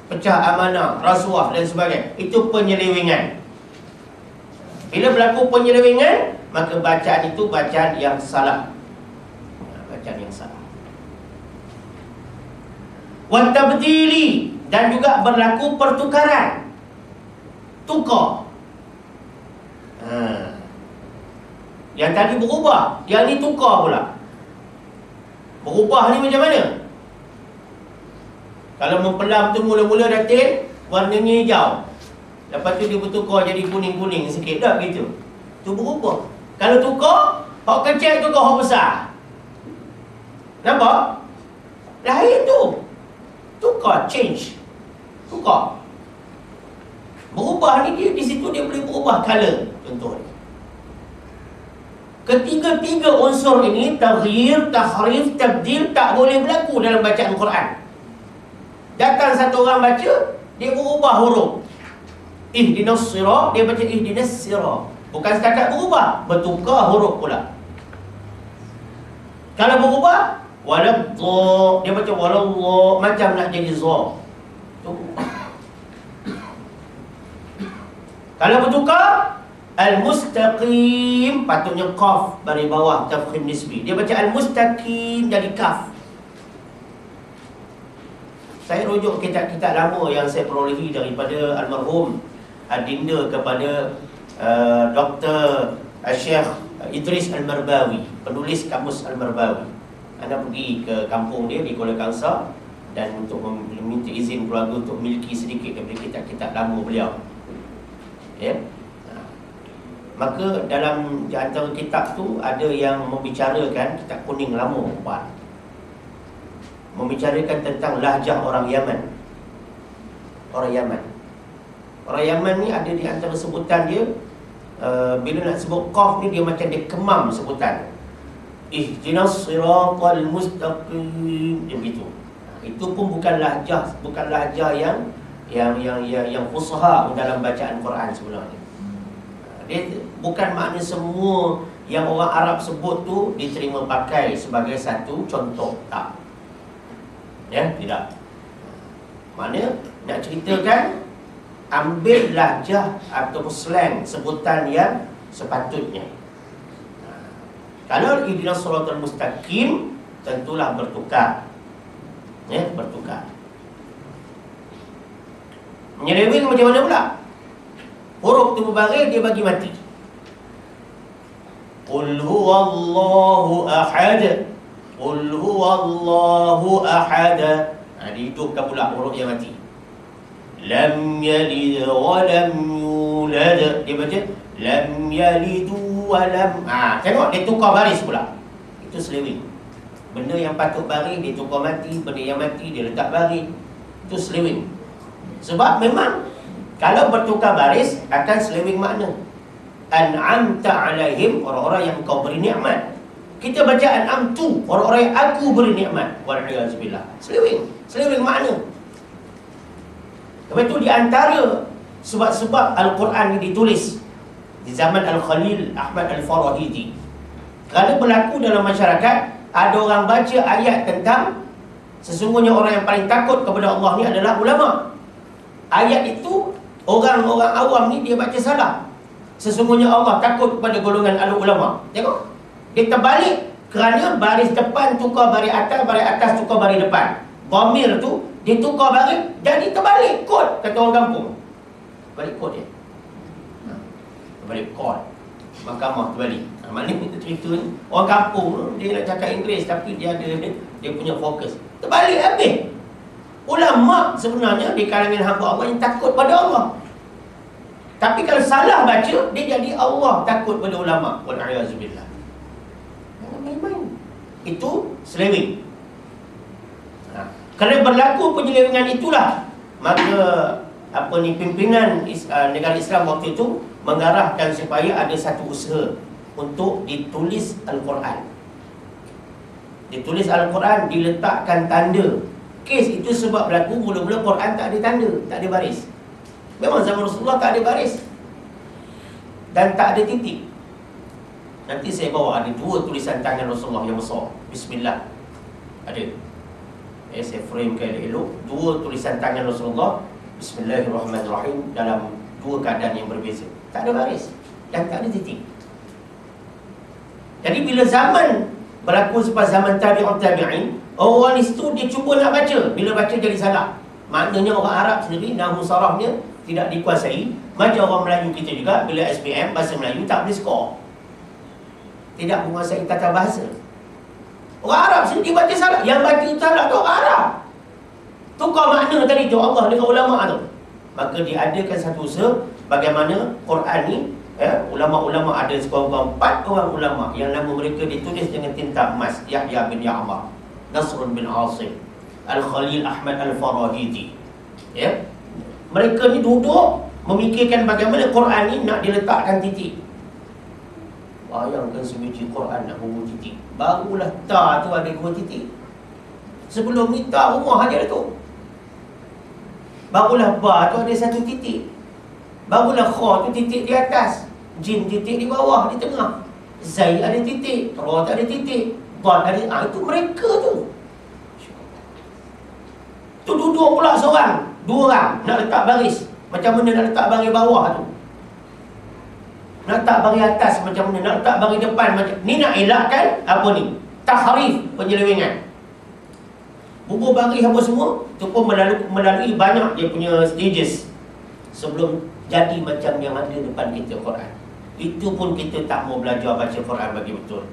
Pecah amanah, rasuah dan sebagainya. Itu penyelewengan. Bila berlaku penyelewengan, maka bacaan itu bacaan yang salah. Bacaan yang salah. Wa tabdili, dan juga berlaku pertukaran. Tukar. Yang tadi berubah, yang ni tukar pula. Berubah ni macam mana? Kalau mempelam tu mula-mula datin, warnanya hijau. Lepas tu dia bertukar jadi kuning-kuning sikit, dah gitu. Tu berubah. Kalau tukar, hak kecil tukar hak besar. Nampak? Lain tu. Tukar, change. Tukar. Berubah ni dia di situ dia boleh berubah color, contohnya. Ketiga-tiga unsur ini, taghyir, tahrif, tabdil, tak boleh berlaku dalam bacaan Quran. Datang satu orang baca, dia berubah huruf. Ihdinas sirat, dia baca ihdinas sirat. Bukan setakat berubah, bertukar huruf pula. Kalau berubah, waladh-dha, dia baca waladh, macam nak jadi za. Kalau bertukar, al-mustaqim, patutnya qaf dari bawah, tafkhim nisbi. Dia baca al-mustaqim jadi kaf. Saya rujuk kitab-kitab lama yang saya perolehi daripada almarhum adinda kepada Dr. Syekh Idris Al-Marbawi, penulis kamus Al-Marbawi. Anda pergi ke kampung dia di Kuala Kangsar dan untuk meminta izin keluarga untuk memiliki sedikit daripada kitab-kitab lama beliau. Ya. Maka dalam antara kitab tu ada yang membicarakan kitab kuning lama buat. Membicarakan tentang lahjah orang Yaman. Orang Yaman. Orang Yaman ni ada di antara sebutan dia, bila nak sebut qaf ni dia macam dia kemam sebutan. Ihdinas siratal mustaqim, dia begitu. Itu pun bukan lahjah yang fusha dalam bacaan Quran sebenarnya. Dia bukan makna semua yang orang Arab sebut tu diterima pakai sebagai satu contoh? Tak. Ya, tidak. Mana nak ceritakan, ambil lahjah ataupun slang sebutan yang sepatutnya. Kalau ihdinas siratal mustaqim, tentulah bertukar. Ya, bertukar. Menyeleweng macam mana pula? Huruf tu berbaris, dia bagi mati. Qul huwallahu ahad. Qul huwallahu ahad. Dihidupkan pula huruf yang mati. Lam yalid wa lam yulad. Dia baca lam yalid wa lam. Tengok dia tukar baris pula. Itu selewing. Benda yang patut baris dia tukar mati, benda yang mati dia letak baris. Itu selewing. Sebab memang kalau bertukar baris akan selewing makna. An'amta alaihim, orang-orang yang kau beri nikmat. Kita baca an'amtu, orang-orang yang aku beri nikmat. Wal'iyazubillah. Selewing makna. Lepas itu di antara sebab-sebab Al-Quran ini ditulis di zaman Al-Khalil Ahmad Al-Farahidi. Kerana berlaku dalam masyarakat, ada orang baca ayat tentang sesungguhnya orang yang paling takut kepada Allah ni adalah ulama. Ayat itu orang-orang awam ni dia baca salah. Sesungguhnya Allah takut kepada golongan al-ulama. Tengok, dia terbalik kerana baris depan tukar baris atas tukar baris depan. Dhamir tu dia tukar baris, jadi terbalik kod, kata orang kampung. Balik kod dia. Terbalik kod. Mahkamah terbalik. Maknanya kita cerita ni, orang kampung dia nak cakap Inggeris tapi dia ada dia punya fokus. Terbalik habis. Ulama sebenarnya di kalangan hamba Allah yang takut pada Allah. Tapi kalau salah baca, dia jadi Allah takut pada ulama. Wal'iyazubillah. Jangan main-main. Itu selewing. Kerana berlaku penyelewengan itulah, maka pimpinan negara Islam waktu itu mengarahkan supaya ada satu usaha untuk ditulis Al-Quran. Ditulis Al-Quran, diletakkan tanda. Kes itu sebab berlaku mula-mula Quran tak ada tanda, tak ada baris. Memang zaman Rasulullah tak ada baris dan tak ada titik. Nanti saya bawa ada 2 tulisan tangan Rasulullah yang besar. Bismillah. Ada. Saya frame ke elok. 2 tulisan tangan Rasulullah. Bismillahirrahmanirrahim dalam 2 keadaan yang berbeza. Tak ada baris dan tak ada titik. Jadi bila zaman berlaku selepas zaman tabi'in, orang itu dia cuba nak baca. Bila baca jadi salah. Maknanya orang Arab sendiri nahwu sarafnya tidak dikuasai. Macam orang Melayu kita juga, bila SPM bahasa Melayu tak boleh skor. Tidak menguasai tata bahasa. Orang Arab sendiri baca salah. Yang baca salah tu orang Arab. Tukar makna tadi tu Allah dengan ulama tu. Maka diadakan satu usaha bagaimana Quran ni, ulama-ulama ada sekurang-kurang 4 orang ulama yang nama mereka ditulis dengan tinta emas. Yahya bin Ya'mar, Nasrun bin Asim, Al-Khalil Ahmad Al-Farahidi. Ya. Mereka ni duduk memikirkan bagaimana Quran ni nak diletakkan titik. Bayangkan sebiji Quran nak bubuh titik. Barulah ta tu ada 2 titik. Sebelum ni ta rumah aja tu. Barulah ba tu ada 1 titik. Barulah kha tu titik di atas, jim titik di bawah, di tengah. Zai ada titik, ra tak ada titik, dal ada. Itu mereka tu. Tu duduk pula seorang, 2 orang nak letak baris. Macam mana nak letak baris bawah tu? Nak letak baris atas macam mana? Nak letak baris depan macam ni. Nak elakkan apa ni? Tahrif, penyelewengan. Bubuh baris apa semua tu pun melalui banyak dia punya stages sebelum jadi macam yang ada depan kita Quran. Itu pun kita tak mau belajar baca Quran bagi betul.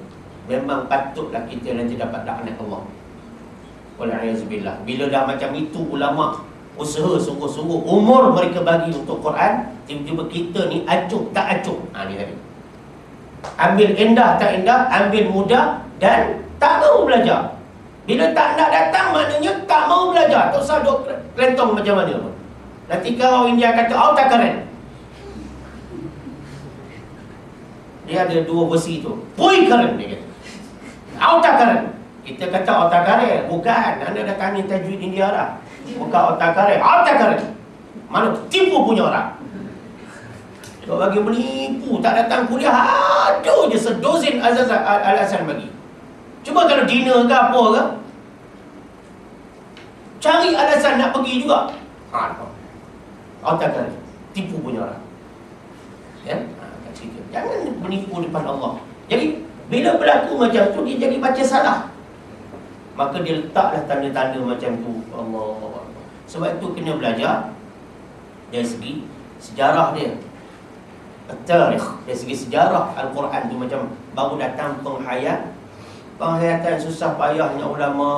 Memang patutlah kita nanti dapat laknat Allah. Wal'iyazubillah. Bila dah macam itu ulama usaha sungguh-sungguh, umur mereka bagi untuk Quran, tiba-tiba kita ni acuh tak acuh. Ni tadi. Ambil endah tak endah, ambil mudah dan tak mau belajar. Bila tak nak datang maknanya tak mau belajar. Tak usah duk kelentong macam mana pun. Nanti kalau India kata autakaren, dia ada 2 versi tu. Pui karen dia kata. Autakaren. Kita kata autakaren. Bukan. Anda dah tanya tajwid India lah. Bukan autakaren. Autakaren. Mana tipu punya orang. Kalau bagi menipu, tak datang kuliah, ada je sedozin alasan bagi. Cuba kalau dinner ke apa ke, cari alasan nak pergi juga. Otak kali, tipu punya orang. Ya, jangan menipu depan Allah. Jadi bila berlaku macam tu, dia jadi baca salah, maka dia letaklah tanda-tanda macam tu. Allah. Sebab itu kena belajar dari segi sejarah dia, tarikh, dari segi sejarah Al-Quran tu. Macam baru datang penghayatan susah payahnya ulama.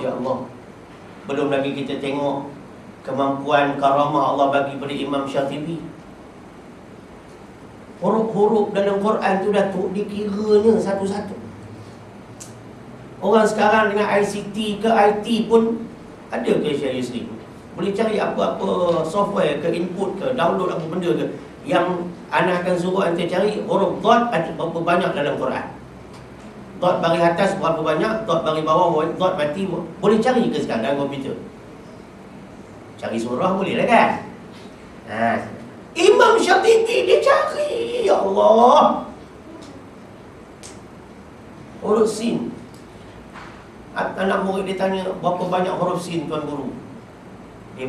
Ya Allah, belum lagi kita tengok kemampuan karamah Allah bagi pada Imam Syatibi. Huruf-huruf dalam Quran tu Datuk, dikiranya satu-satu. Orang sekarang dengan ICT ke IT pun ada ke seriously, boleh cari apa-apa software ke, input ke, download apa benda ke, yang anak akan suruh anda cari huruf dot ada berapa banyak dalam Quran. Dot bagi atas berapa banyak, dot bagi bawah, dot mati. Boleh cari ke sekarang dalam komputer? Cari surah boleh lah kan? Imam Syatibi dia cari, ya Allah, huruf sin. Anak murid dia tanya, berapa banyak huruf sin tuan guru? Dia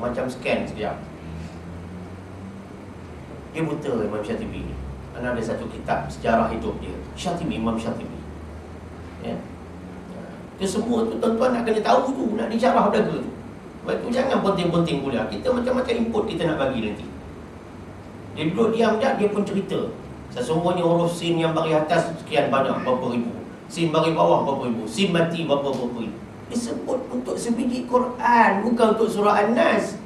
macam scan sekejap. Dia buta Imam Syatibi ni. Kerana ada satu kitab sejarah hidup dia, Syatibi, Imam Syatibi. Ya. Itu semua tu tuan-tuan nak kena tahu tu, nak dijarah daga tu. Sebab tu jangan penting-penting kuliah. Kita macam-macam input kita nak bagi nanti. Dia duduk diam je, dia pun cerita. Sesungguhnya huruf sin yang bagi atas sekian banyak, berapa ribu. Sin bagi bawah berapa ribu. Sin mati berapa ribu. Disebut untuk sebiji Quran, bukan untuk surah An-Nas.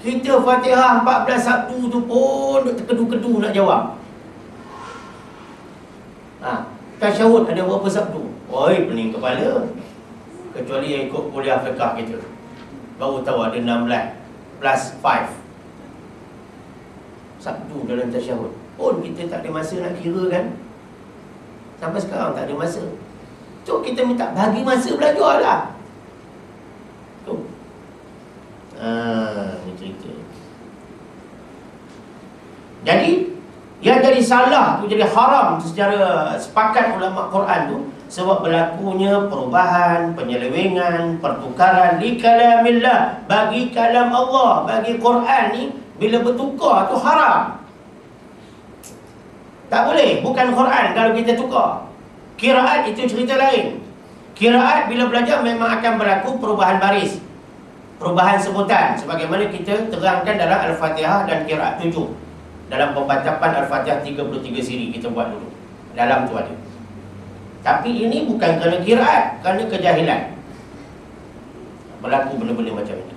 Kita Fatihah 14 Sabtu tu pun terkedu-kedu nak jawab. Tasyahud ada berapa Sabtu? Oi, pening kepala. Kecuali yang ikut kuliah fiqah kita, baru tahu ada 16 plus 5 Sabtu dalam tasyahud. Pun kita tak ada masa nak kira kan. Sampai sekarang tak ada masa. So kita minta bagi masa belajar lah. Tu. Ni cerita. Jadi yang jadi salah tu, jadi haram secara sepakat ulama Quran tu, sebab berlakunya perubahan, penyelewengan, pertukaran li kalamillah, bagi kalam Allah, bagi Quran ni bila bertukar tu haram. Tak boleh, bukan Quran kalau kita tukar. Qiraat itu cerita lain. Qiraat bila belajar memang akan berlaku perubahan baris, perubahan sebutan, sebagaimana kita terangkan dalam Al-Fatihah dan Qiraat 7. Dalam pembantapan Al-Fatihah 33 siri kita buat dulu. Dalam tu ada. Tapi ini bukan kerana qiraat, kerana kejahilan. Berlaku benda-benda macam ini.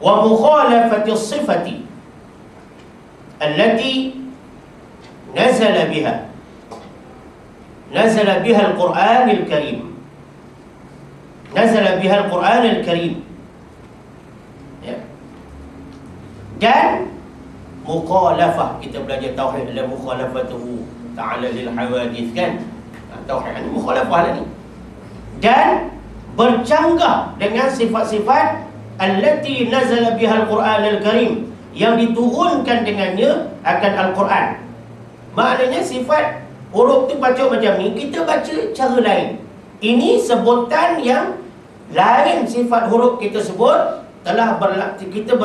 Wa mukhalafati as-sifati allati nazala biha al-Quran al-Karim. Nazala biha al-Quran al-Karim. Ya. Dan mukhalafah, kita belajar tauhid, la mukhalafatuhu ta'ala lil hawadith kan. Tauhid ni mukhalafah lah ni. Dan bercanggah dengan sifat-sifat allati nazala biha al-Quran al-Karim, yang diturunkan dengannya akan Al-Quran. Maknanya sifat huruf tu baca macam ni, kita baca cara lain. Ini sebutan yang lain. Sifat huruf kita sebut telah berarti kita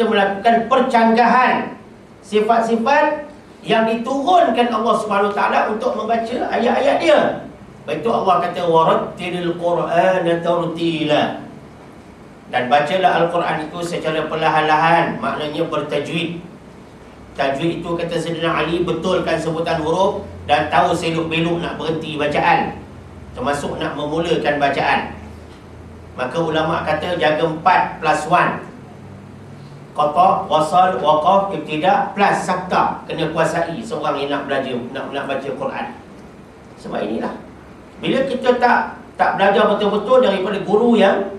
melakukan percanggahan sifat-sifat yang diturunkan Allah Subhanahu Wa Taala untuk membaca ayat-ayat dia. Itu Allah kata warattilil Qur'ana tartila. Dan bacalah Al-Quran itu secara perlahan-lahan, maknanya bertajwid. Tajwid itu kata Sayyidina Ali, betulkan sebutan huruf dan tahu selok-belok nak berhenti bacaan, termasuk nak memulakan bacaan. Maka ulama kata jaga 4+1. Qata, wasal, waqaf, ibtida plus sakta. Kena kuasai seorang yang nak belajar, nak baca Quran. Sebab inilah, bila kita tak belajar betul-betul daripada guru yang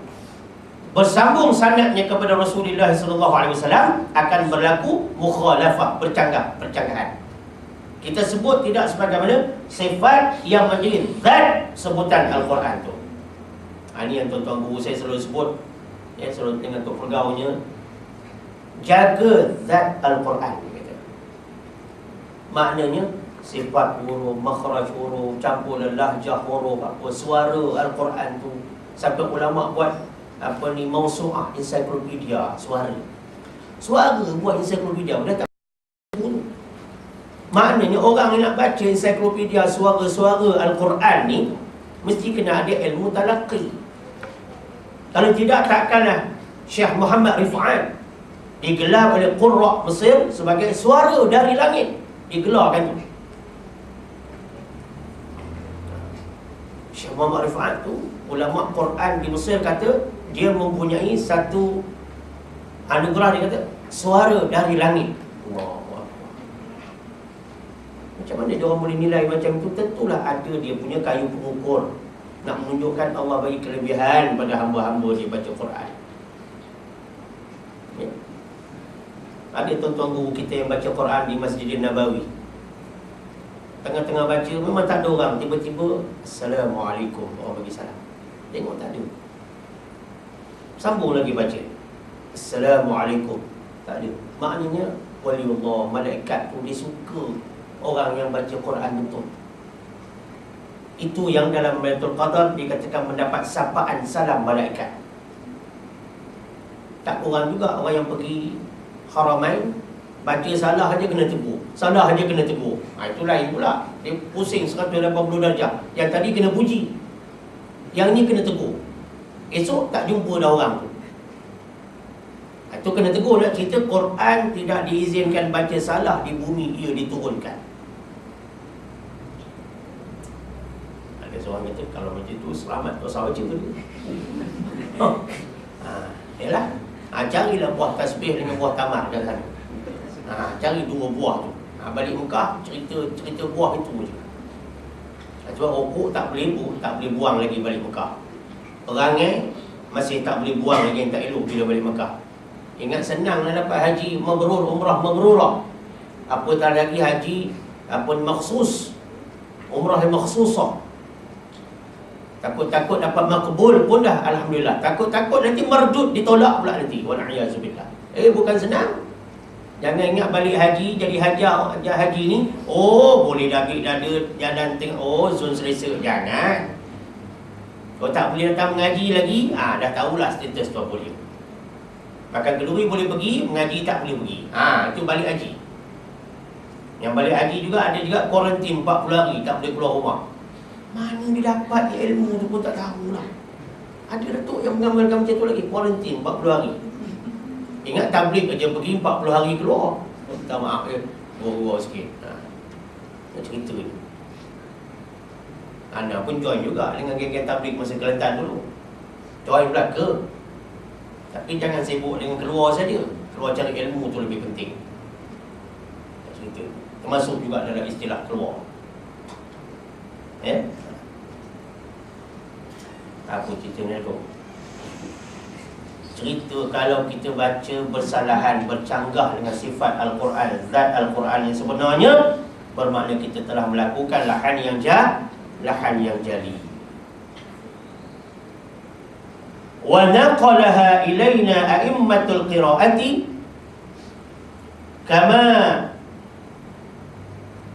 bersambung sanadnya kepada Rasulullah SAW, akan berlaku mukhalafah, percanggahan. Kita sebut tidak sebagaimana sifat yang menjadi zat sebutan Al-Quran tu. Ini yang tuan-tuan guru saya selalu sebut, selalu dengan Tok Pergaunya, jaga zat Al-Quran. Maknanya sifat huruf, makhraj huruf, campur lahjah huruf, suara Al-Quran tu. Sampai ulama buat mausu'ah, ensiklopedia suara. Suara buat ensiklopedia, dia tak guru. Maknanya orang yang nak baca ensiklopedia suara-suara Al-Quran ni mesti kena ada ilmu talaqi. Kalau tidak, takkanlah Syekh Muhammad Rif'at digelar oleh Qurra Mesir sebagai suara dari langit. Digelarkan tu. Syekh Muhammad Rif'at tu, ulama Quran di Mesir kata dia mempunyai satu anugerah, dia kata suara dari langit. Wah. Macam mana dia orang boleh nilai macam tu? Tentulah ada dia punya kayu pengukur, nak menunjukkan Allah bagi kelebihan pada hamba-hamba dia baca Quran. Ya. Ada tuan-tuan guru kita yang baca Quran di Masjidil Nabawi. Tengah-tengah baca memang tak ada orang, tiba-tiba Assalamualaikum, orang bagi salam. Tengok tak ada. Sambung lagi baca Assalamualaikum, tak ada. Maknanya waliullah, malaikat tu dia suka orang yang baca Quran betul. Itu yang dalam Lailatul Qadar dikatakan mendapat sapaan salam malaikat. Tak kurang juga orang yang pergi Haramain, baca salah aja kena tegur, salah aja kena tegur. Itu lain pula. Dia pusing 180 darjah. Yang tadi kena puji, yang ni kena tegur. Esok tak jumpa dah orang tu. Itu kena tegur. Nak cerita Quran tidak diizinkan baca salah di bumi ia diturunkan. Ada seorang kata kalau macam tu selamat, tak usah baca tu. Yalah. Carilah buah tasbih dengan buah tamar kat sana. Cari 2 buah tu. Balik Mekah cerita buah itu je. Sebab rokok tak boleh buang lagi balik Mekah. Perangai masih tak boleh buang lagi yang tak elok bila balik Mekah. Ingat senang nak dapat haji mabrur, umrah mabrurah. Apatah lagi haji makhsus, umrah yang makhsusah. Takut-takut dapat makbul pun dah alhamdulillah. Takut-takut nanti mardud, ditolak pula nanti. Wa'alaikumsalam. Bukan senang. Jangan ingat balik haji, jadi haji ni, boleh dabik dada, jalan tengok, zon selesa. Jangan. Kalau tak boleh datang mengaji lagi, dah tahulah status tu boleh. Makan kenduri boleh pergi, mengaji tak boleh pergi. Itu balik haji. Yang balik haji juga ada juga kuarantin 40 hari, tak boleh keluar rumah. Mana dia dapat ilmu tu pun tak tahulah. Ada datuk yang mengamalkan macam tu lagi, kuarantin 40 hari. Ingat tabligh kerja pergi 40 hari keluar. Minta maaf gua sikit. Cerita ni. Anda pun join juga dengan geng-geng tabligh masa Kelantan dulu. Join pula ke? Tapi jangan sibuk dengan keluar saja. Keluar cari ilmu tu lebih penting. Cerita. Termasuk juga dalam istilah keluar. Apa ceritanya tu? Cerita kalau kita baca bersalahan, bercanggah dengan sifat Al-Quran, zat Al-Quran yang sebenarnya, bermakna kita telah melakukan lahan yang jali. Wa naqalaha ilaina a'immatul qira'ati kama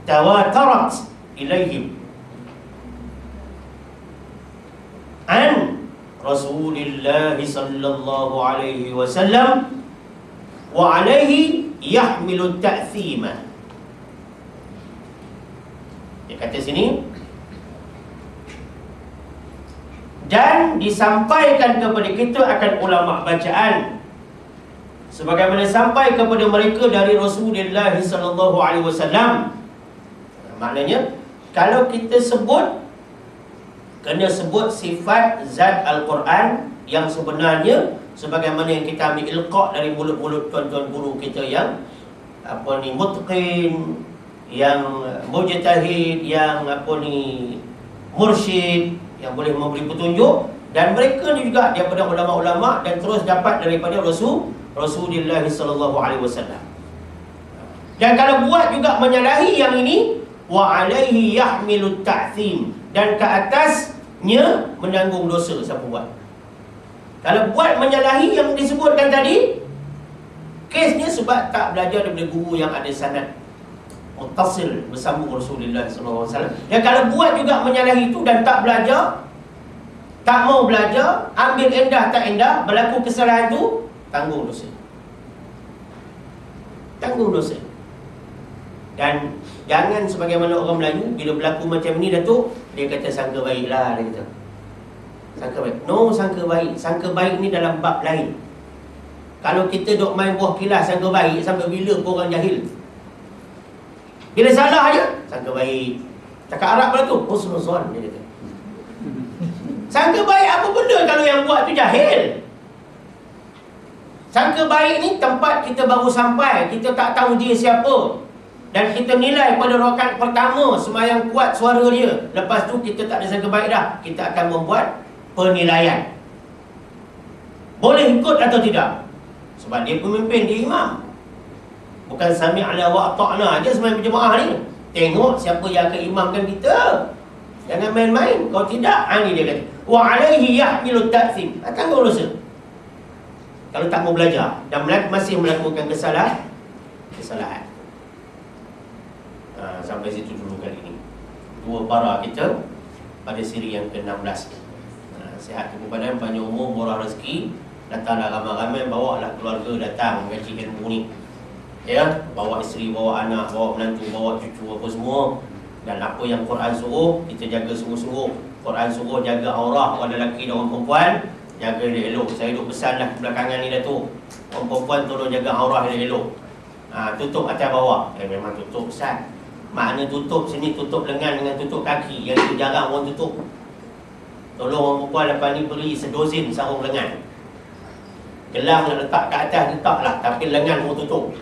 tawatarat ilaihim an Rasulullah sallallahu alaihi wasallam wa alaihi yahmilu ta'thima. Dia kata sini, dan disampaikan kepada kita akan ulama bacaan sebagaimana sampai kepada mereka dari Rasulullah sallallahu alaihi wasallam. Maknanya kalau kita sebut, kena sebut sifat zat Al-Quran yang sebenarnya, sebagaimana yang kita ambil ilqa' dari mulut-mulut tuan-tuan guru kita yang mutqin, yang mujtahid, yang mursyid, yang boleh memberi petunjuk. Dan mereka ni juga daripada ulama-ulama dan terus dapat daripada Rasulullah sallallahu alaihi wasallam. Dan kalau buat juga menyalahi yang ini, wa alaihi yahmilut ta'thim, dan ke atasnya menanggung dosa siapa buat. Kalau buat menyalahi yang disebutkan tadi, kesnya sebab tak belajar daripada guru yang ada sanad muttasil bersambung Rasulullah SAW. Dan kalau buat juga menyalahi itu dan tak belajar, tak mau belajar, ambil endah tak endah, berlaku kesalahan itu, tanggung dosa. Tanggung dosa. Dan jangan sebagaimana orang Melayu, bila berlaku macam ni Datuk, dia kata sangka baiklah, dia kata sangka baik. No, sangka baik. Sangka baik ni dalam bab lain. Kalau kita duk main buah kilas sangka baik, sampai bila pun orang jahil. Bila salah je, sangka baik. Cakap Arab pula tu, husnuzon, dia kata. Sangka baik apa benda kalau yang buat tu jahil? Sangka baik ni tempat kita baru sampai, kita tak tahu dia siapa, dan kita nilai pada rakaat pertama sembahyang kuat suara dia. Lepas tu kita tak ada sangka baik dah. Kita akan membuat penilaian. Boleh ikut atau tidak? Sebab dia pemimpin, dia imam. Bukan sami'na wa ata'na aja sembahyang berjemaah ni. Tengok siapa yang akan imamkan kita. Jangan main-main. Kalau tidak, ni dia kata, wa alaihi yahmilut ta'thim, tanggung dosa. Kalau tak mau belajar dan masih melakukan kesalahan. Sampai situ dulu kali ini. Dua para kita pada siri yang ke-16. Sihat tubuh badan, panjang umur, murah rezeki. Datanglah ramai-ramai, bawalah keluarga datang mengaji ilmu ni. Ya, bawa isteri, bawa anak, bawa menantu, bawa cucu, apa semua. Dan apa yang Quran suruh, kita jaga sungguh-sungguh. Quran suruh jaga aurah orang lelaki dan orang perempuan, jaga dia elok. Saya duk pesan dah belakangan ni dah tu. Orang perempuan tolong jaga aurah dia elok. Tutup atas bawah. Memang tutup Ustaz. Makna tutup sini tutup lengan dengan tutup kaki. Yang itu jarang orang tutup. Tolong orang perempuan lepas ni beri sedozin sarung lengan. Gelang nak letak kat atas, letaklah. Tapi lengan pun tutup.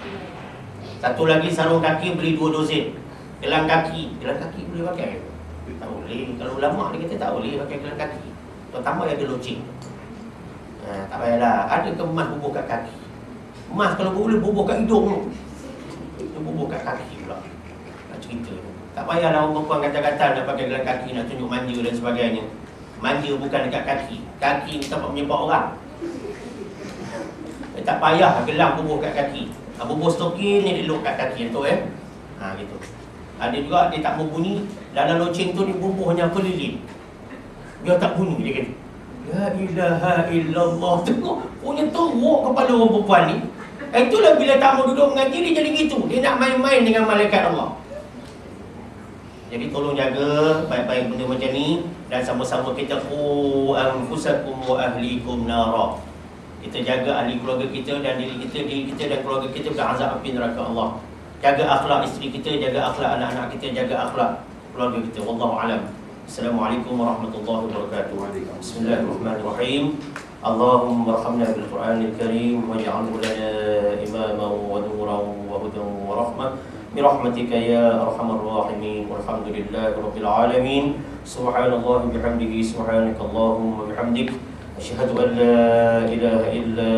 Satu lagi sarung kaki beri 2 dozen. Gelang kaki boleh pakai? Tak boleh. Kalau ulama dia kata tak boleh pakai gelang kaki. Terutama yang ada loceng. Tak payahlah. Ada ke emas bubuh kat kaki? Emas kalau boleh bubuh kat hidung. Dia bubuh kat kaki pula. Nak cerita. Tak payahlah orang perempuan kata-kata nak pakai gelang kaki, nak tunjuk manja dan sebagainya. Manja bukan dekat kaki. Kaki ni tempat menyebab orang. Tak payah gelang bubuh kat kaki. Bubuh stokin ni elok kat kaki tu gitu. Ada juga dia tak mau bunyi, dalam loceng tu dia bubuhnya apa lilin. Dia tak bunyi, dia kata la ilaha illallah. Tengok punya teruk kepala orang perempuan ni. Itulah bila tak mau duduk mengaji dia jadi gitu. Dia nak main-main dengan malaikat Allah. Jadi tolong jaga baik-baik benda macam ni. Dan sama-sama kita anfusakum wa ahlikum nara. Kita jaga ahli keluarga kita dan diri kita dan keluarga kita berazab api neraka Allah. Jaga akhlak isteri kita, jaga akhlak anak-anak kita, jaga akhlak keluarga kita. Wallahu alam. Assalamualaikum warahmatullahi wabarakatuh. Bismillahirrahmanirrahim. Allahumma arhamna bil Qur'anil Karim waj'alhu lana imaman wa nuran wa hudan wa rahmah. Birahmatika ya arhamar rahimin. Walhamdulillahi rabbil alamin. Subhanallahi bihamdihi, subhanakallahumma bihamdik, asyhadu an la ilaha illa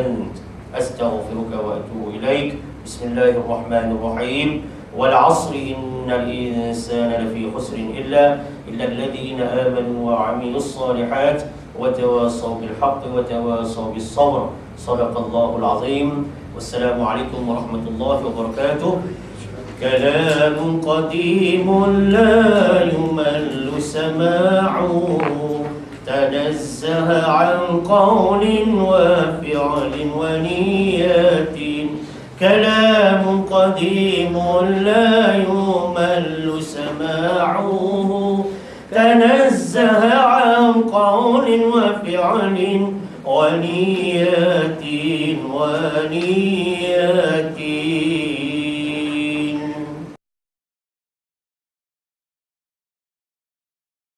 ant, astaghfiruka wa atubu ilaik. Bismillahirrahmanirrahim. Wal 'asri innal insana lafi khusrin illa alladhina amanu wa 'amilus solihat wa tawassaw bil haqqi wa tawassaw bis sabr. Shadaqallahul 'azim. Wassalamualaikum warahmatullahi wabarakatuh. Kalamun qadimun la yumallu sama'u, tanazzaha 'an qawlin wa fi'lin wa niyatin. كلام قديم لا يمل سماعه، تنزه عن قول وفعل ونيات